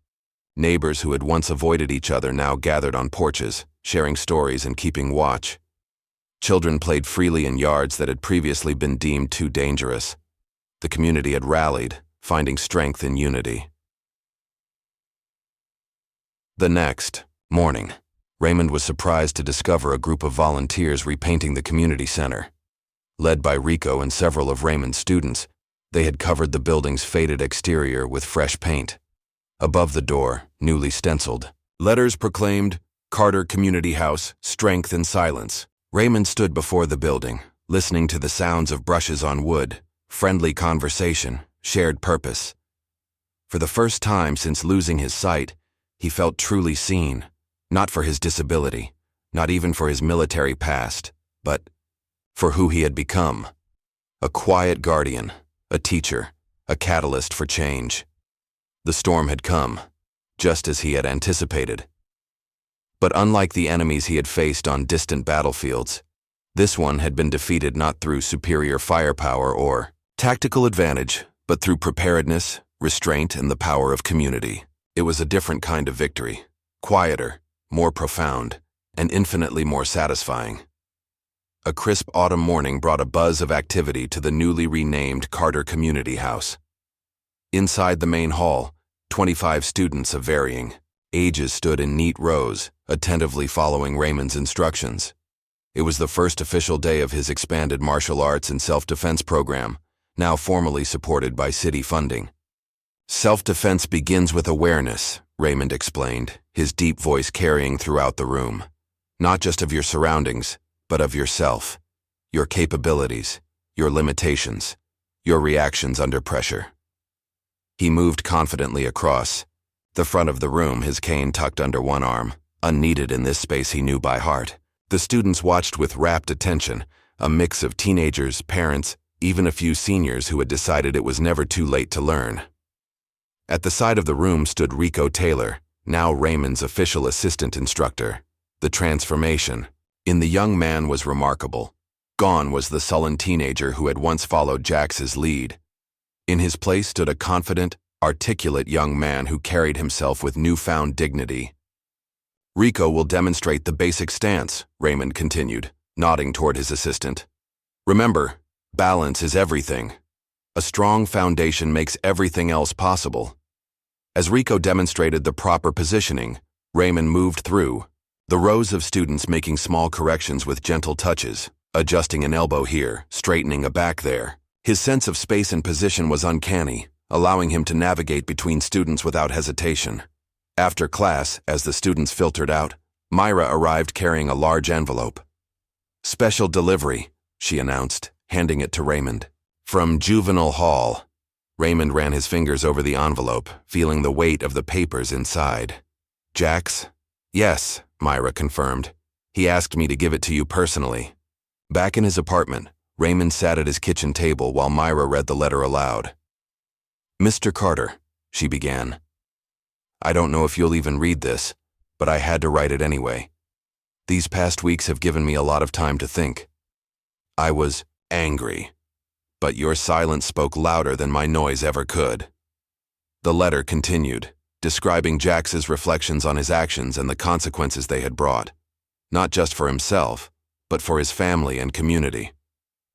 Neighbors who had once avoided each other now gathered on porches, sharing stories and keeping watch. Children played freely in yards that had previously been deemed too dangerous. The community had rallied, finding strength in unity. The next morning, Raymond was surprised to discover a group of volunteers repainting the community center. Led by Rico and several of Raymond's students, they had covered the building's faded exterior with fresh paint. Above the door, newly stenciled, letters proclaimed, "Carter Community House, Strength and Silence." Raymond stood before the building, listening to the sounds of brushes on wood, friendly conversation, shared purpose. For the first time since losing his sight, he felt truly seen, not for his disability, not even for his military past, but for who he had become. A quiet guardian, a teacher, a catalyst for change. The storm had come, just as he had anticipated. But unlike the enemies he had faced on distant battlefields, this one had been defeated not through superior firepower or tactical advantage, but through preparedness, restraint, and the power of community. It was a different kind of victory, quieter, more profound, and infinitely more satisfying. A crisp autumn morning brought a buzz of activity to the newly renamed Carter Community House. Inside the main hall, 25 students of varying ages stood in neat rows, attentively following Raymond's instructions. It was the first official day of his expanded martial arts and self-defense program, now formally supported by city funding. "Self-defense begins with awareness," Raymond explained, his deep voice carrying throughout the room. "Not just of your surroundings, but of yourself, your capabilities, your limitations, your reactions under pressure." He moved confidently across the front of the room, his cane tucked under one arm, unneeded in this space he knew by heart. The students watched with rapt attention, a mix of teenagers, parents, even a few seniors who had decided it was never too late to learn. At the side of the room stood Rico Taylor, now Raymond's official assistant instructor. The transformation in the young man was remarkable. Gone was the sullen teenager who had once followed Jax's lead. In his place stood a confident, articulate young man who carried himself with newfound dignity. "Rico will demonstrate the basic stance," Raymond continued, nodding toward his assistant. "Remember, balance is everything. A strong foundation makes everything else possible." As Rico demonstrated the proper positioning, Raymond moved through, the rows of students making small corrections with gentle touches, adjusting an elbow here, straightening a back there. His sense of space and position was uncanny, allowing him to navigate between students without hesitation. After class, as the students filtered out, Myra arrived carrying a large envelope. "Special delivery," she announced, handing it to Raymond. "From Juvenile Hall." Raymond ran his fingers over the envelope, feeling the weight of the papers inside. "Jax?" "Yes," Myra confirmed. "He asked me to give it to you personally." Back in his apartment, Raymond sat at his kitchen table while Myra read the letter aloud. "Mr. Carter," she began. "I don't know if you'll even read this, but I had to write it anyway. These past weeks have given me a lot of time to think. I was angry, but your silence spoke louder than my noise ever could." The letter continued, describing Jax's reflections on his actions and the consequences they had brought, not just for himself, but for his family and community.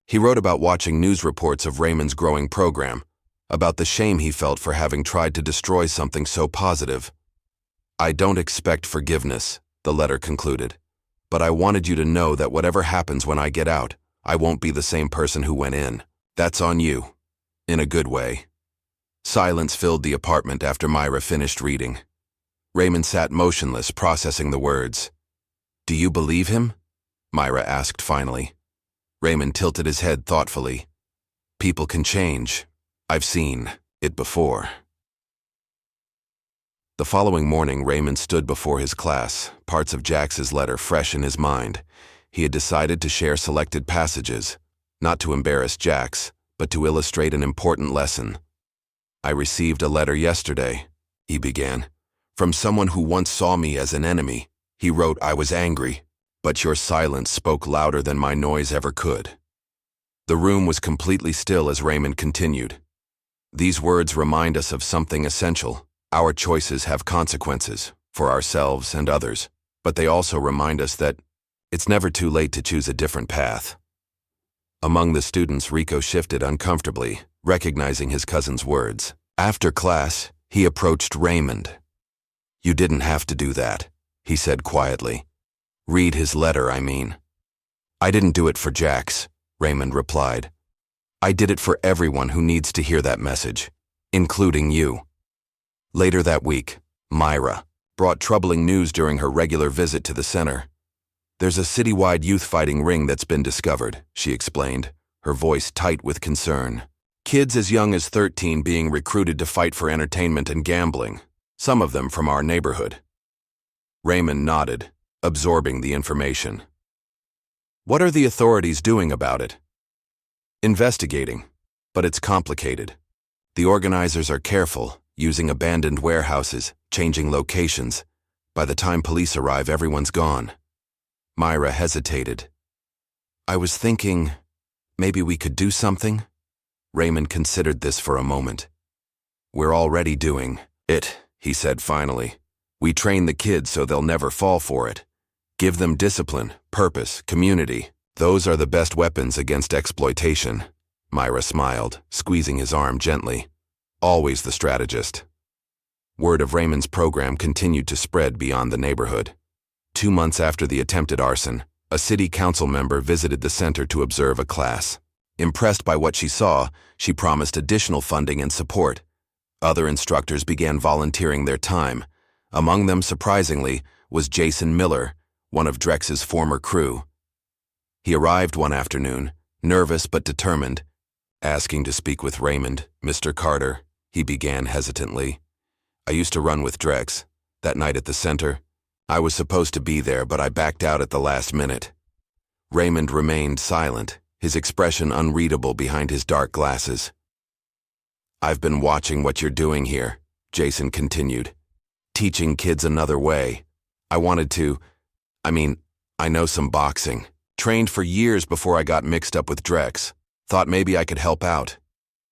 He wrote about watching news reports of Raymond's growing program, about the shame he felt for having tried to destroy something so positive. "I don't expect forgiveness," the letter concluded, "but I wanted you to know that whatever happens when I get out, I won't be the same person who went in. That's on you. In a good way." Silence filled the apartment after Myra finished reading. Raymond sat motionless, processing the words. "Do you believe him?" Myra asked finally. Raymond tilted his head thoughtfully. "People can change. I've seen it before." The following morning, Raymond stood before his class, parts of Jax's letter fresh in his mind. He had decided to share selected passages, not to embarrass Jax, but to illustrate an important lesson. "I received a letter yesterday," he began, "from someone who once saw me as an enemy. He wrote I was angry, but your silence spoke louder than my noise ever could." The room was completely still as Raymond continued. "These words remind us of something essential. Our choices have consequences, for ourselves and others, but they also remind us that it's never too late to choose a different path." Among the students, Rico shifted uncomfortably, recognizing his cousin's words. After class, he approached Raymond. "You didn't have to do that," he said quietly. "Read his letter, I mean." "I didn't do it for Jax," Raymond replied. "I did it for everyone who needs to hear that message, including you." Later that week, Myra brought troubling news during her regular visit to the center. "There's a citywide youth fighting ring that's been discovered," she explained, her voice tight with concern. "Kids as young as 13 being recruited to fight for entertainment and gambling, some of them from our neighborhood." Raymond nodded, absorbing the information. "What are the authorities doing about it?" "Investigating, but it's complicated. The organizers are careful, using abandoned warehouses, changing locations. By the time police arrive, everyone's gone." Myra hesitated. "I was thinking, maybe we could do something?" Raymond considered this for a moment. "We're already doing it," he said finally. "We train the kids so they'll never fall for it. Give them discipline, purpose, community. Those are the best weapons against exploitation." Myra smiled, squeezing his arm gently. Always the strategist. Word of Raymond's program continued to spread beyond the neighborhood. 2 months after the attempted arson, a city council member visited the center to observe a class. Impressed by what she saw, she promised additional funding and support. Other instructors began volunteering their time. Among them, surprisingly, was Jason Miller, one of Drex's former crew. He arrived one afternoon, nervous but determined. "Asking to speak with Raymond, Mr. Carter," he began hesitantly. "I used to run with Drex. That night at the center, I was supposed to be there, but I backed out at the last minute." Raymond remained silent, his expression unreadable behind his dark glasses. "I've been watching what you're doing here," Jason continued. "Teaching kids another way. I wanted to, I know some boxing. Trained for years before I got mixed up with Drex. Thought maybe I could help out.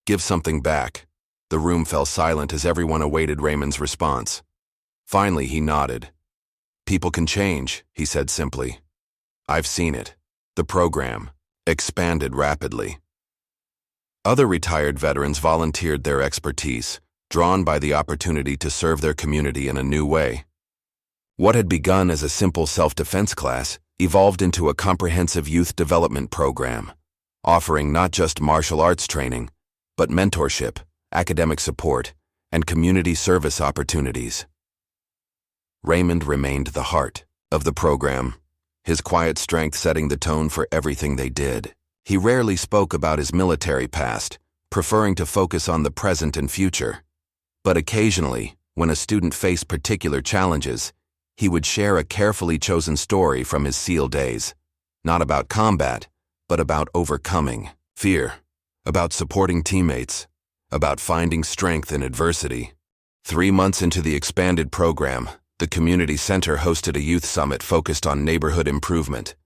Give something back." The room fell silent as everyone awaited Raymond's response. Finally, he nodded. "People can change," he said simply. "I've seen it. The program expanded rapidly." Other retired veterans volunteered their expertise, drawn by the opportunity to serve their community in a new way. What had begun as a simple self-defense class evolved into a comprehensive youth development program, offering not just martial arts training, but mentorship, academic support, and community service opportunities. Raymond remained the heart of the program, his quiet strength setting the tone for everything they did. He rarely spoke about his military past, preferring to focus on the present and future. But occasionally, when a student faced particular challenges, he would share a carefully chosen story from his SEAL days, not about combat, but about overcoming fear, about supporting teammates, about finding strength in adversity. 3 months into the expanded program, the community center hosted a youth summit focused on neighborhood improvement.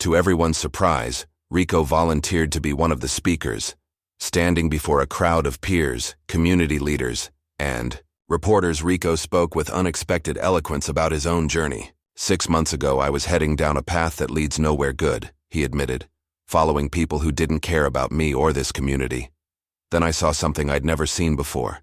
To everyone's surprise, Rico volunteered to be one of the speakers, standing before a crowd of peers, community leaders, and reporters. Rico spoke with unexpected eloquence about his own journey. 6 months ago, I was heading down a path that leads nowhere good, he admitted, following people who didn't care about me or this community. Then I saw something I'd never seen before.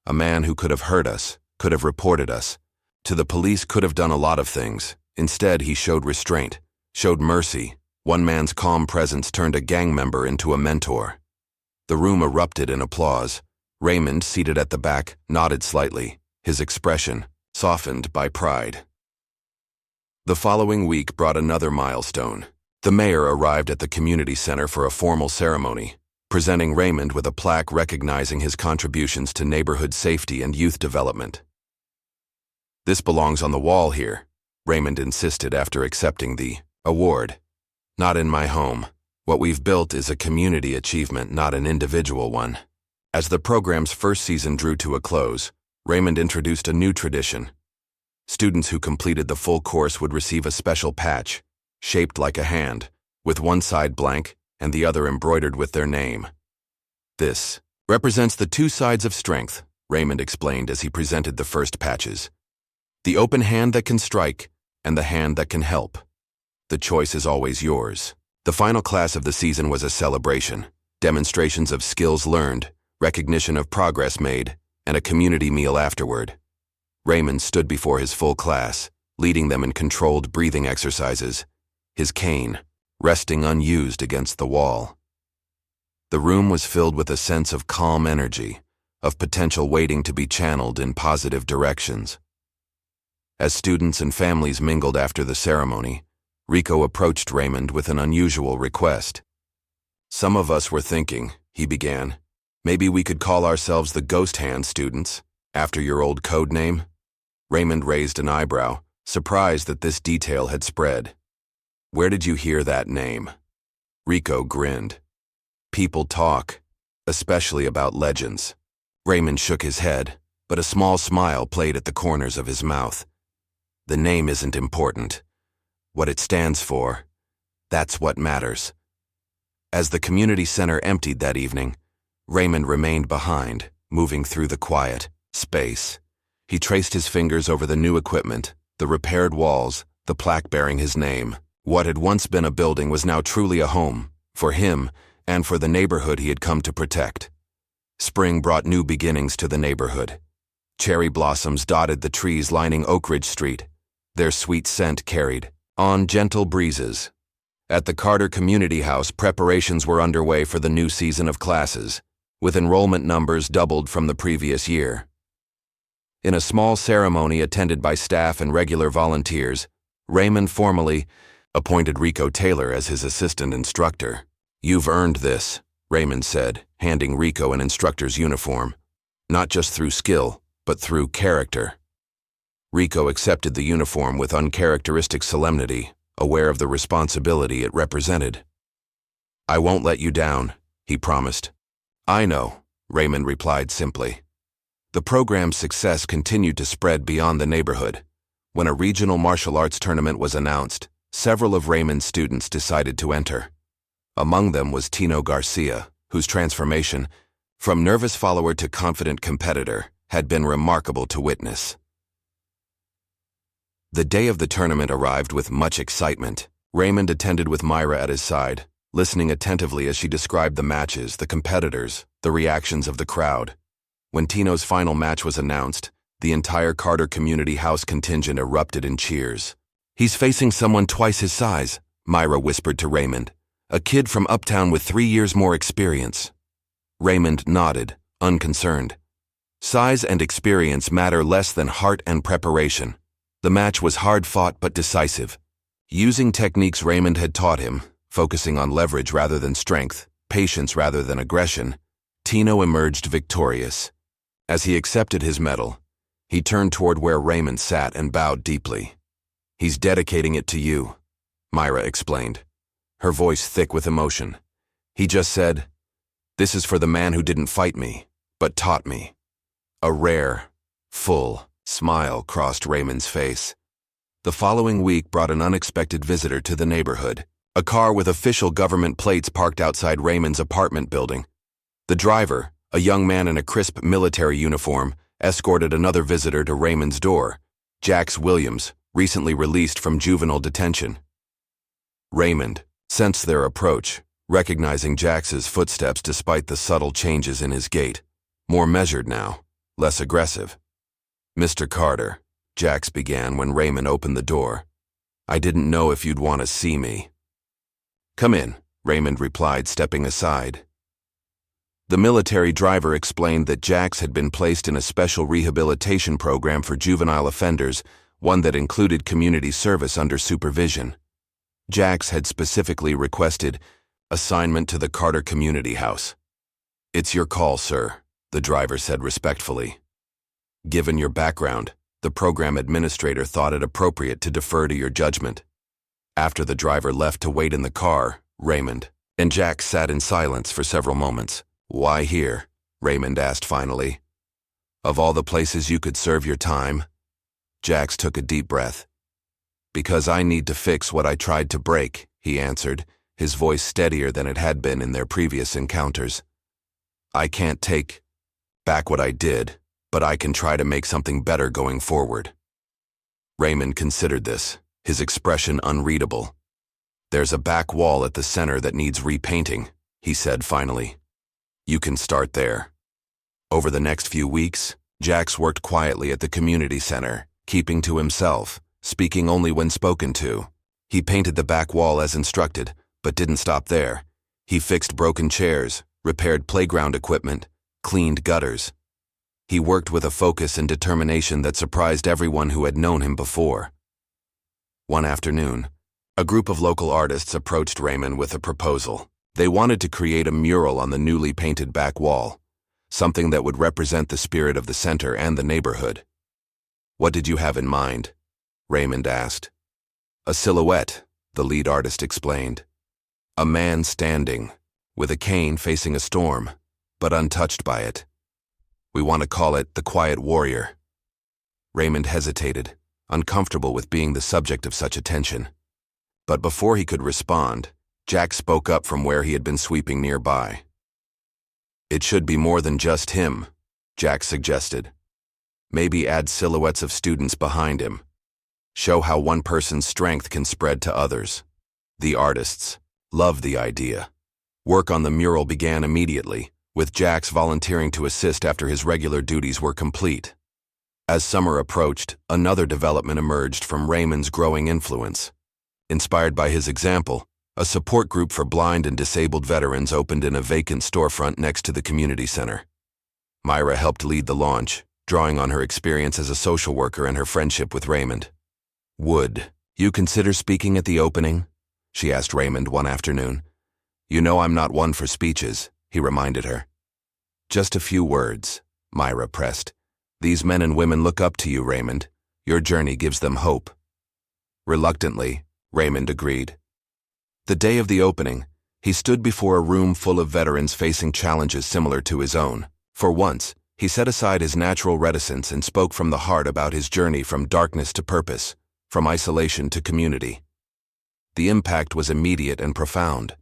A man who could have hurt us, could have reported us. To the police, could have done a lot of things. Instead, he showed restraint, showed mercy. One man's calm presence turned a gang member into a mentor. The room erupted in applause. Raymond, seated at the back, nodded slightly, his expression softened by pride. The following week brought another milestone. The mayor arrived at the community center for a formal ceremony, presenting Raymond with a plaque recognizing his contributions to neighborhood safety and youth development. "This belongs on the wall here," Raymond insisted after accepting the award. "Not in my home. What we've built is a community achievement, not an individual one." As the program's first season drew to a close, Raymond introduced a new tradition. Students who completed the full course would receive a special patch, shaped like a hand, with one side blank and the other embroidered with their name. "This represents the two sides of strength," Raymond explained as he presented the first patches. "The open hand that can strike and the hand that can help. The choice is always yours." The final class of the season was a celebration, demonstrations of skills learned, recognition of progress made, and a community meal afterward. Raymond stood before his full class, leading them in controlled breathing exercises, his cane resting unused against the wall. The room was filled with a sense of calm energy, of potential waiting to be channeled in positive directions. As students and families mingled after the ceremony, Rico approached Raymond with an unusual request. "Some of us were thinking," he began, "maybe we could call ourselves the Ghosthand students, after your old code name?" Raymond raised an eyebrow, surprised that this detail had spread. "Where did you hear that name?" Rico grinned. "People talk, especially about legends." Raymond shook his head, but a small smile played at the corners of his mouth. "The name isn't important. What it stands for, that's what matters." As the community center emptied that evening, Raymond remained behind, moving through the quiet space. He traced his fingers over the new equipment, the repaired walls, the plaque bearing his name. What had once been a building was now truly a home, for him and for the neighborhood he had come to protect. Spring brought new beginnings to the neighborhood. Cherry blossoms dotted the trees lining Oakridge Street, their sweet scent carried on gentle breezes. At the Carter Community House, preparations were underway for the new season of classes, with enrollment numbers doubled from the previous year. In a small ceremony attended by staff and regular volunteers, Raymond formally appointed Rico Taylor as his assistant instructor. "You've earned this," Raymond said, handing Rico an instructor's uniform, "not just through skill, but through character." Rico accepted the uniform with uncharacteristic solemnity, aware of the responsibility it represented. "I won't let you down," he promised. "I know," Raymond replied simply. The program's success continued to spread beyond the neighborhood. When a regional martial arts tournament was announced, several of Raymond's students decided to enter. Among them was Tino Garcia, whose transformation, from nervous follower to confident competitor, had been remarkable to witness. The day of the tournament arrived with much excitement. Raymond attended with Myra at his side, listening attentively as she described the matches, the competitors, the reactions of the crowd. When Tino's final match was announced, The entire Carter Community House contingent erupted in cheers. "He's facing someone twice his size," Myra whispered to Raymond, "a kid from uptown with 3 years more experience." Raymond nodded, unconcerned. Size and experience matter less than heart and preparation. The match was hard-fought but decisive. Using techniques Raymond had taught him, focusing on leverage rather than strength, patience rather than aggression, Tino emerged victorious. As he accepted his medal, he turned toward where Raymond sat and bowed deeply. "He's dedicating it to you," Myra explained, her voice thick with emotion. "He just said, 'This is for the man who didn't fight me, but taught me.'" A rare, full smile crossed Raymond's face. The following week brought an unexpected visitor to the neighborhood. A car with official government plates parked outside Raymond's apartment building. The driver, a young man in a crisp military uniform, escorted another visitor to Raymond's door, Jax Williams, recently released from juvenile detention. Raymond sensed their approach, recognizing Jax's footsteps despite the subtle changes in his gait, more measured now, less aggressive. "Mr. Carter," Jax began when Raymond opened the door. "I didn't know if you'd want to see me." "Come in," Raymond replied, stepping aside. The military driver explained that Jax had been placed in a special rehabilitation program for juvenile offenders, one that included community service under supervision. Jax had specifically requested assignment to the Carter Community House. "It's your call, sir," the driver said respectfully. "Given your background, the program administrator thought it appropriate to defer to your judgment." After the driver left to wait in the car, Raymond and Jax sat in silence for several moments. "Why here?" Raymond asked finally. "Of all the places you could serve your time?" Jax took a deep breath. "Because I need to fix what I tried to break," he answered, his voice steadier than it had been in their previous encounters. "I can't take back what I did, but I can try to make something better going forward." Raymond considered this, his expression unreadable. "There's a back wall at the center that needs repainting," he said finally. "You can start there." Over the next few weeks, Jax worked quietly at the community center, keeping to himself, speaking only when spoken to. He painted the back wall as instructed, but didn't stop there. He fixed broken chairs, repaired playground equipment, cleaned gutters. He worked with a focus and determination that surprised everyone who had known him before. One afternoon, a group of local artists approached Raymond with a proposal. They wanted to create a mural on the newly painted back wall, something that would represent the spirit of the center and the neighborhood. "What did you have in mind?" Raymond asked. "A silhouette," the lead artist explained. "A man standing, with a cane facing a storm, but untouched by it. We want to call it the Quiet Warrior." Raymond hesitated, uncomfortable with being the subject of such attention. But before he could respond, Jack spoke up from where he had been sweeping nearby. "It should be more than just him," Jack suggested. "Maybe add silhouettes of students behind him. Show how one person's strength can spread to others." The artists loved the idea. Work on the mural began immediately, with Jax volunteering to assist after his regular duties were complete. As summer approached, another development emerged from Raymond's growing influence. Inspired by his example, a support group for blind and disabled veterans opened in a vacant storefront next to the community center. Myra helped lead the launch, drawing on her experience as a social worker and her friendship with Raymond. "Would you consider speaking at the opening?" she asked Raymond one afternoon. "You know I'm not one for speeches," he reminded her. "Just a few words," Myra pressed. "These men and women look up to you, Raymond. Your journey gives them hope." Reluctantly, Raymond agreed. The day of the opening, he stood before a room full of veterans facing challenges similar to his own. For once, he set aside his natural reticence and spoke from the heart about his journey from darkness to purpose, from isolation to community. The impact was immediate and profound.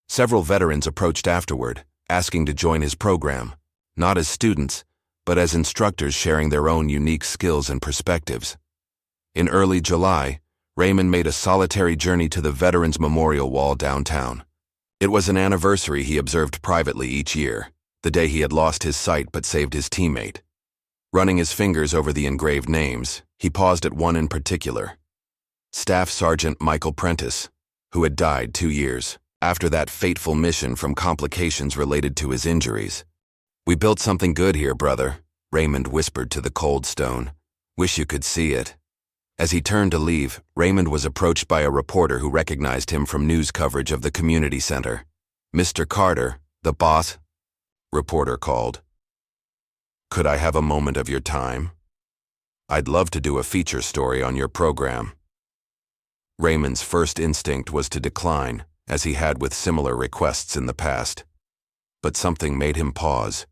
Several veterans approached afterward, asking to join his program, not as students, but as instructors sharing their own unique skills and perspectives. In early July, Raymond made a solitary journey to the Veterans Memorial Wall downtown. It was an anniversary he observed privately each year, the day he had lost his sight but saved his teammate. Running his fingers over the engraved names, he paused at one in particular. Staff Sergeant Michael Prentice, who had died 2 years after that fateful mission from complications related to his injuries. "We built something good here, brother," Raymond whispered to the cold stone. "Wish you could see it." As he turned to leave, Raymond was approached by a reporter who recognized him from news coverage of the community center. "Mr. Carter, the boss," reporter called. "Could I have a moment of your time? I'd love to do a feature story on your program." Raymond's first instinct was to decline, as he had with similar requests in the past. But something made him pause.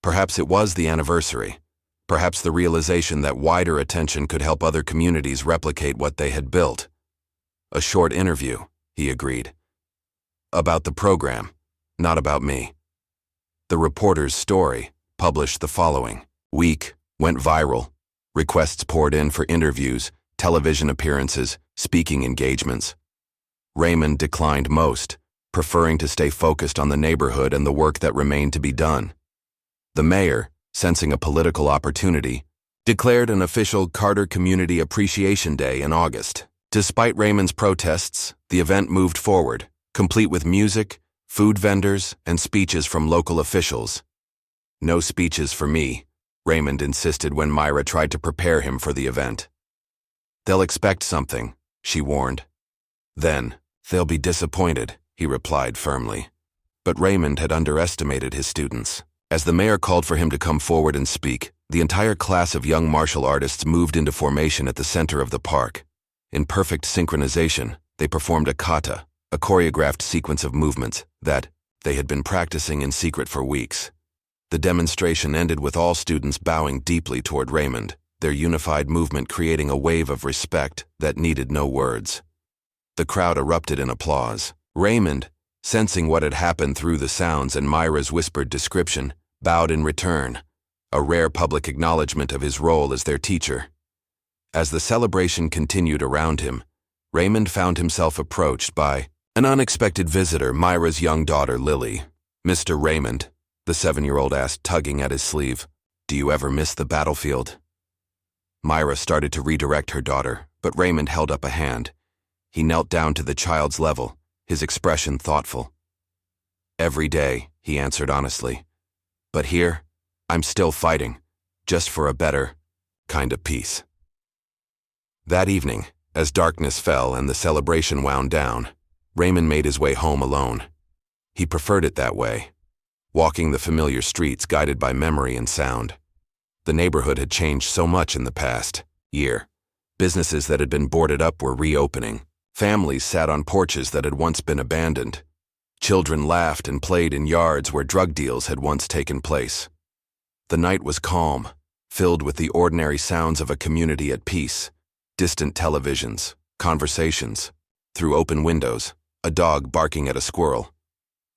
Perhaps it was the anniversary. Perhaps the realization that wider attention could help other communities replicate what they had built. "A short interview," he agreed. "About the program, not about me." The reporter's story, published the following week, went viral. Requests poured in for interviews, television appearances, speaking engagements. Raymond declined most, preferring to stay focused on the neighborhood and the work that remained to be done. The mayor, sensing a political opportunity, declared an official Carter Community Appreciation Day in August. Despite Raymond's protests, the event moved forward, complete with music, food vendors, and speeches from local officials. "No speeches for me," Raymond insisted when Myra tried to prepare him for the event. "They'll expect something," she warned. "Then, they'll be disappointed," he replied firmly. But Raymond had underestimated his students. As the mayor called for him to come forward and speak, the entire class of young martial artists moved into formation at the center of the park. In perfect synchronization, they performed a kata, a choreographed sequence of movements that they had been practicing in secret for weeks. The demonstration ended with all students bowing deeply toward Raymond, their unified movement creating a wave of respect that needed no words. The crowd erupted in applause. Raymond, sensing what had happened through the sounds and Myra's whispered description, bowed in return, a rare public acknowledgement of his role as their teacher. As the celebration continued around him, Raymond found himself approached by an unexpected visitor, Myra's young daughter, Lily. "Mr. Raymond," the 7-year-old asked, tugging at his sleeve, "do you ever miss the battlefield?" Myra started to redirect her daughter, but Raymond held up a hand. He knelt down to the child's level, his expression thoughtful. "Every day," he answered honestly. "But here, I'm still fighting, just for a better kind of peace." That evening, as darkness fell and the celebration wound down, Raymond made his way home alone. He preferred it that way, walking the familiar streets guided by memory and sound. The neighborhood had changed so much in the past year. Businesses that had been boarded up were reopening. Families sat on porches that had once been abandoned. Children laughed and played in yards where drug deals had once taken place. The night was calm, filled with the ordinary sounds of a community at peace. Distant televisions, conversations, through open windows, a dog barking at a squirrel.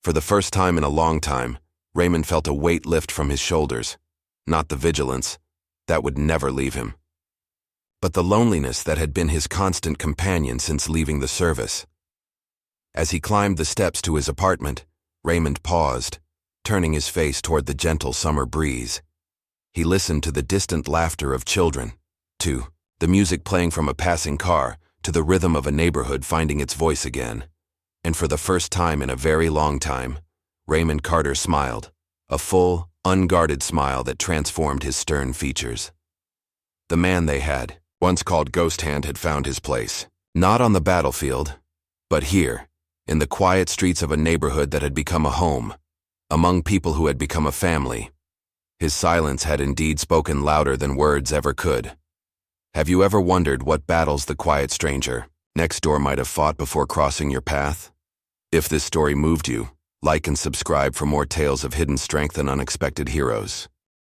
For the first time in a long time, Raymond felt a weight lift from his shoulders. Not the vigilance, that would never leave him, but the loneliness that had been his constant companion since leaving the service. As he climbed the steps to his apartment, Raymond paused, turning his face toward the gentle summer breeze. He listened to the distant laughter of children, to the music playing from a passing car, to the rhythm of a neighborhood finding its voice again. And for the first time in a very long time, Raymond Carter smiled, a full, unguarded smile that transformed his stern features. The man they had, once called Ghosthand, had found his place, not on the battlefield, but here, in the quiet streets of a neighborhood that had become a home, among people who had become a family. His silence had indeed spoken louder than words ever could. Have you ever wondered what battles the quiet stranger next door might have fought before crossing your path? If this story moved you, like and subscribe for more tales of hidden strength and unexpected heroes.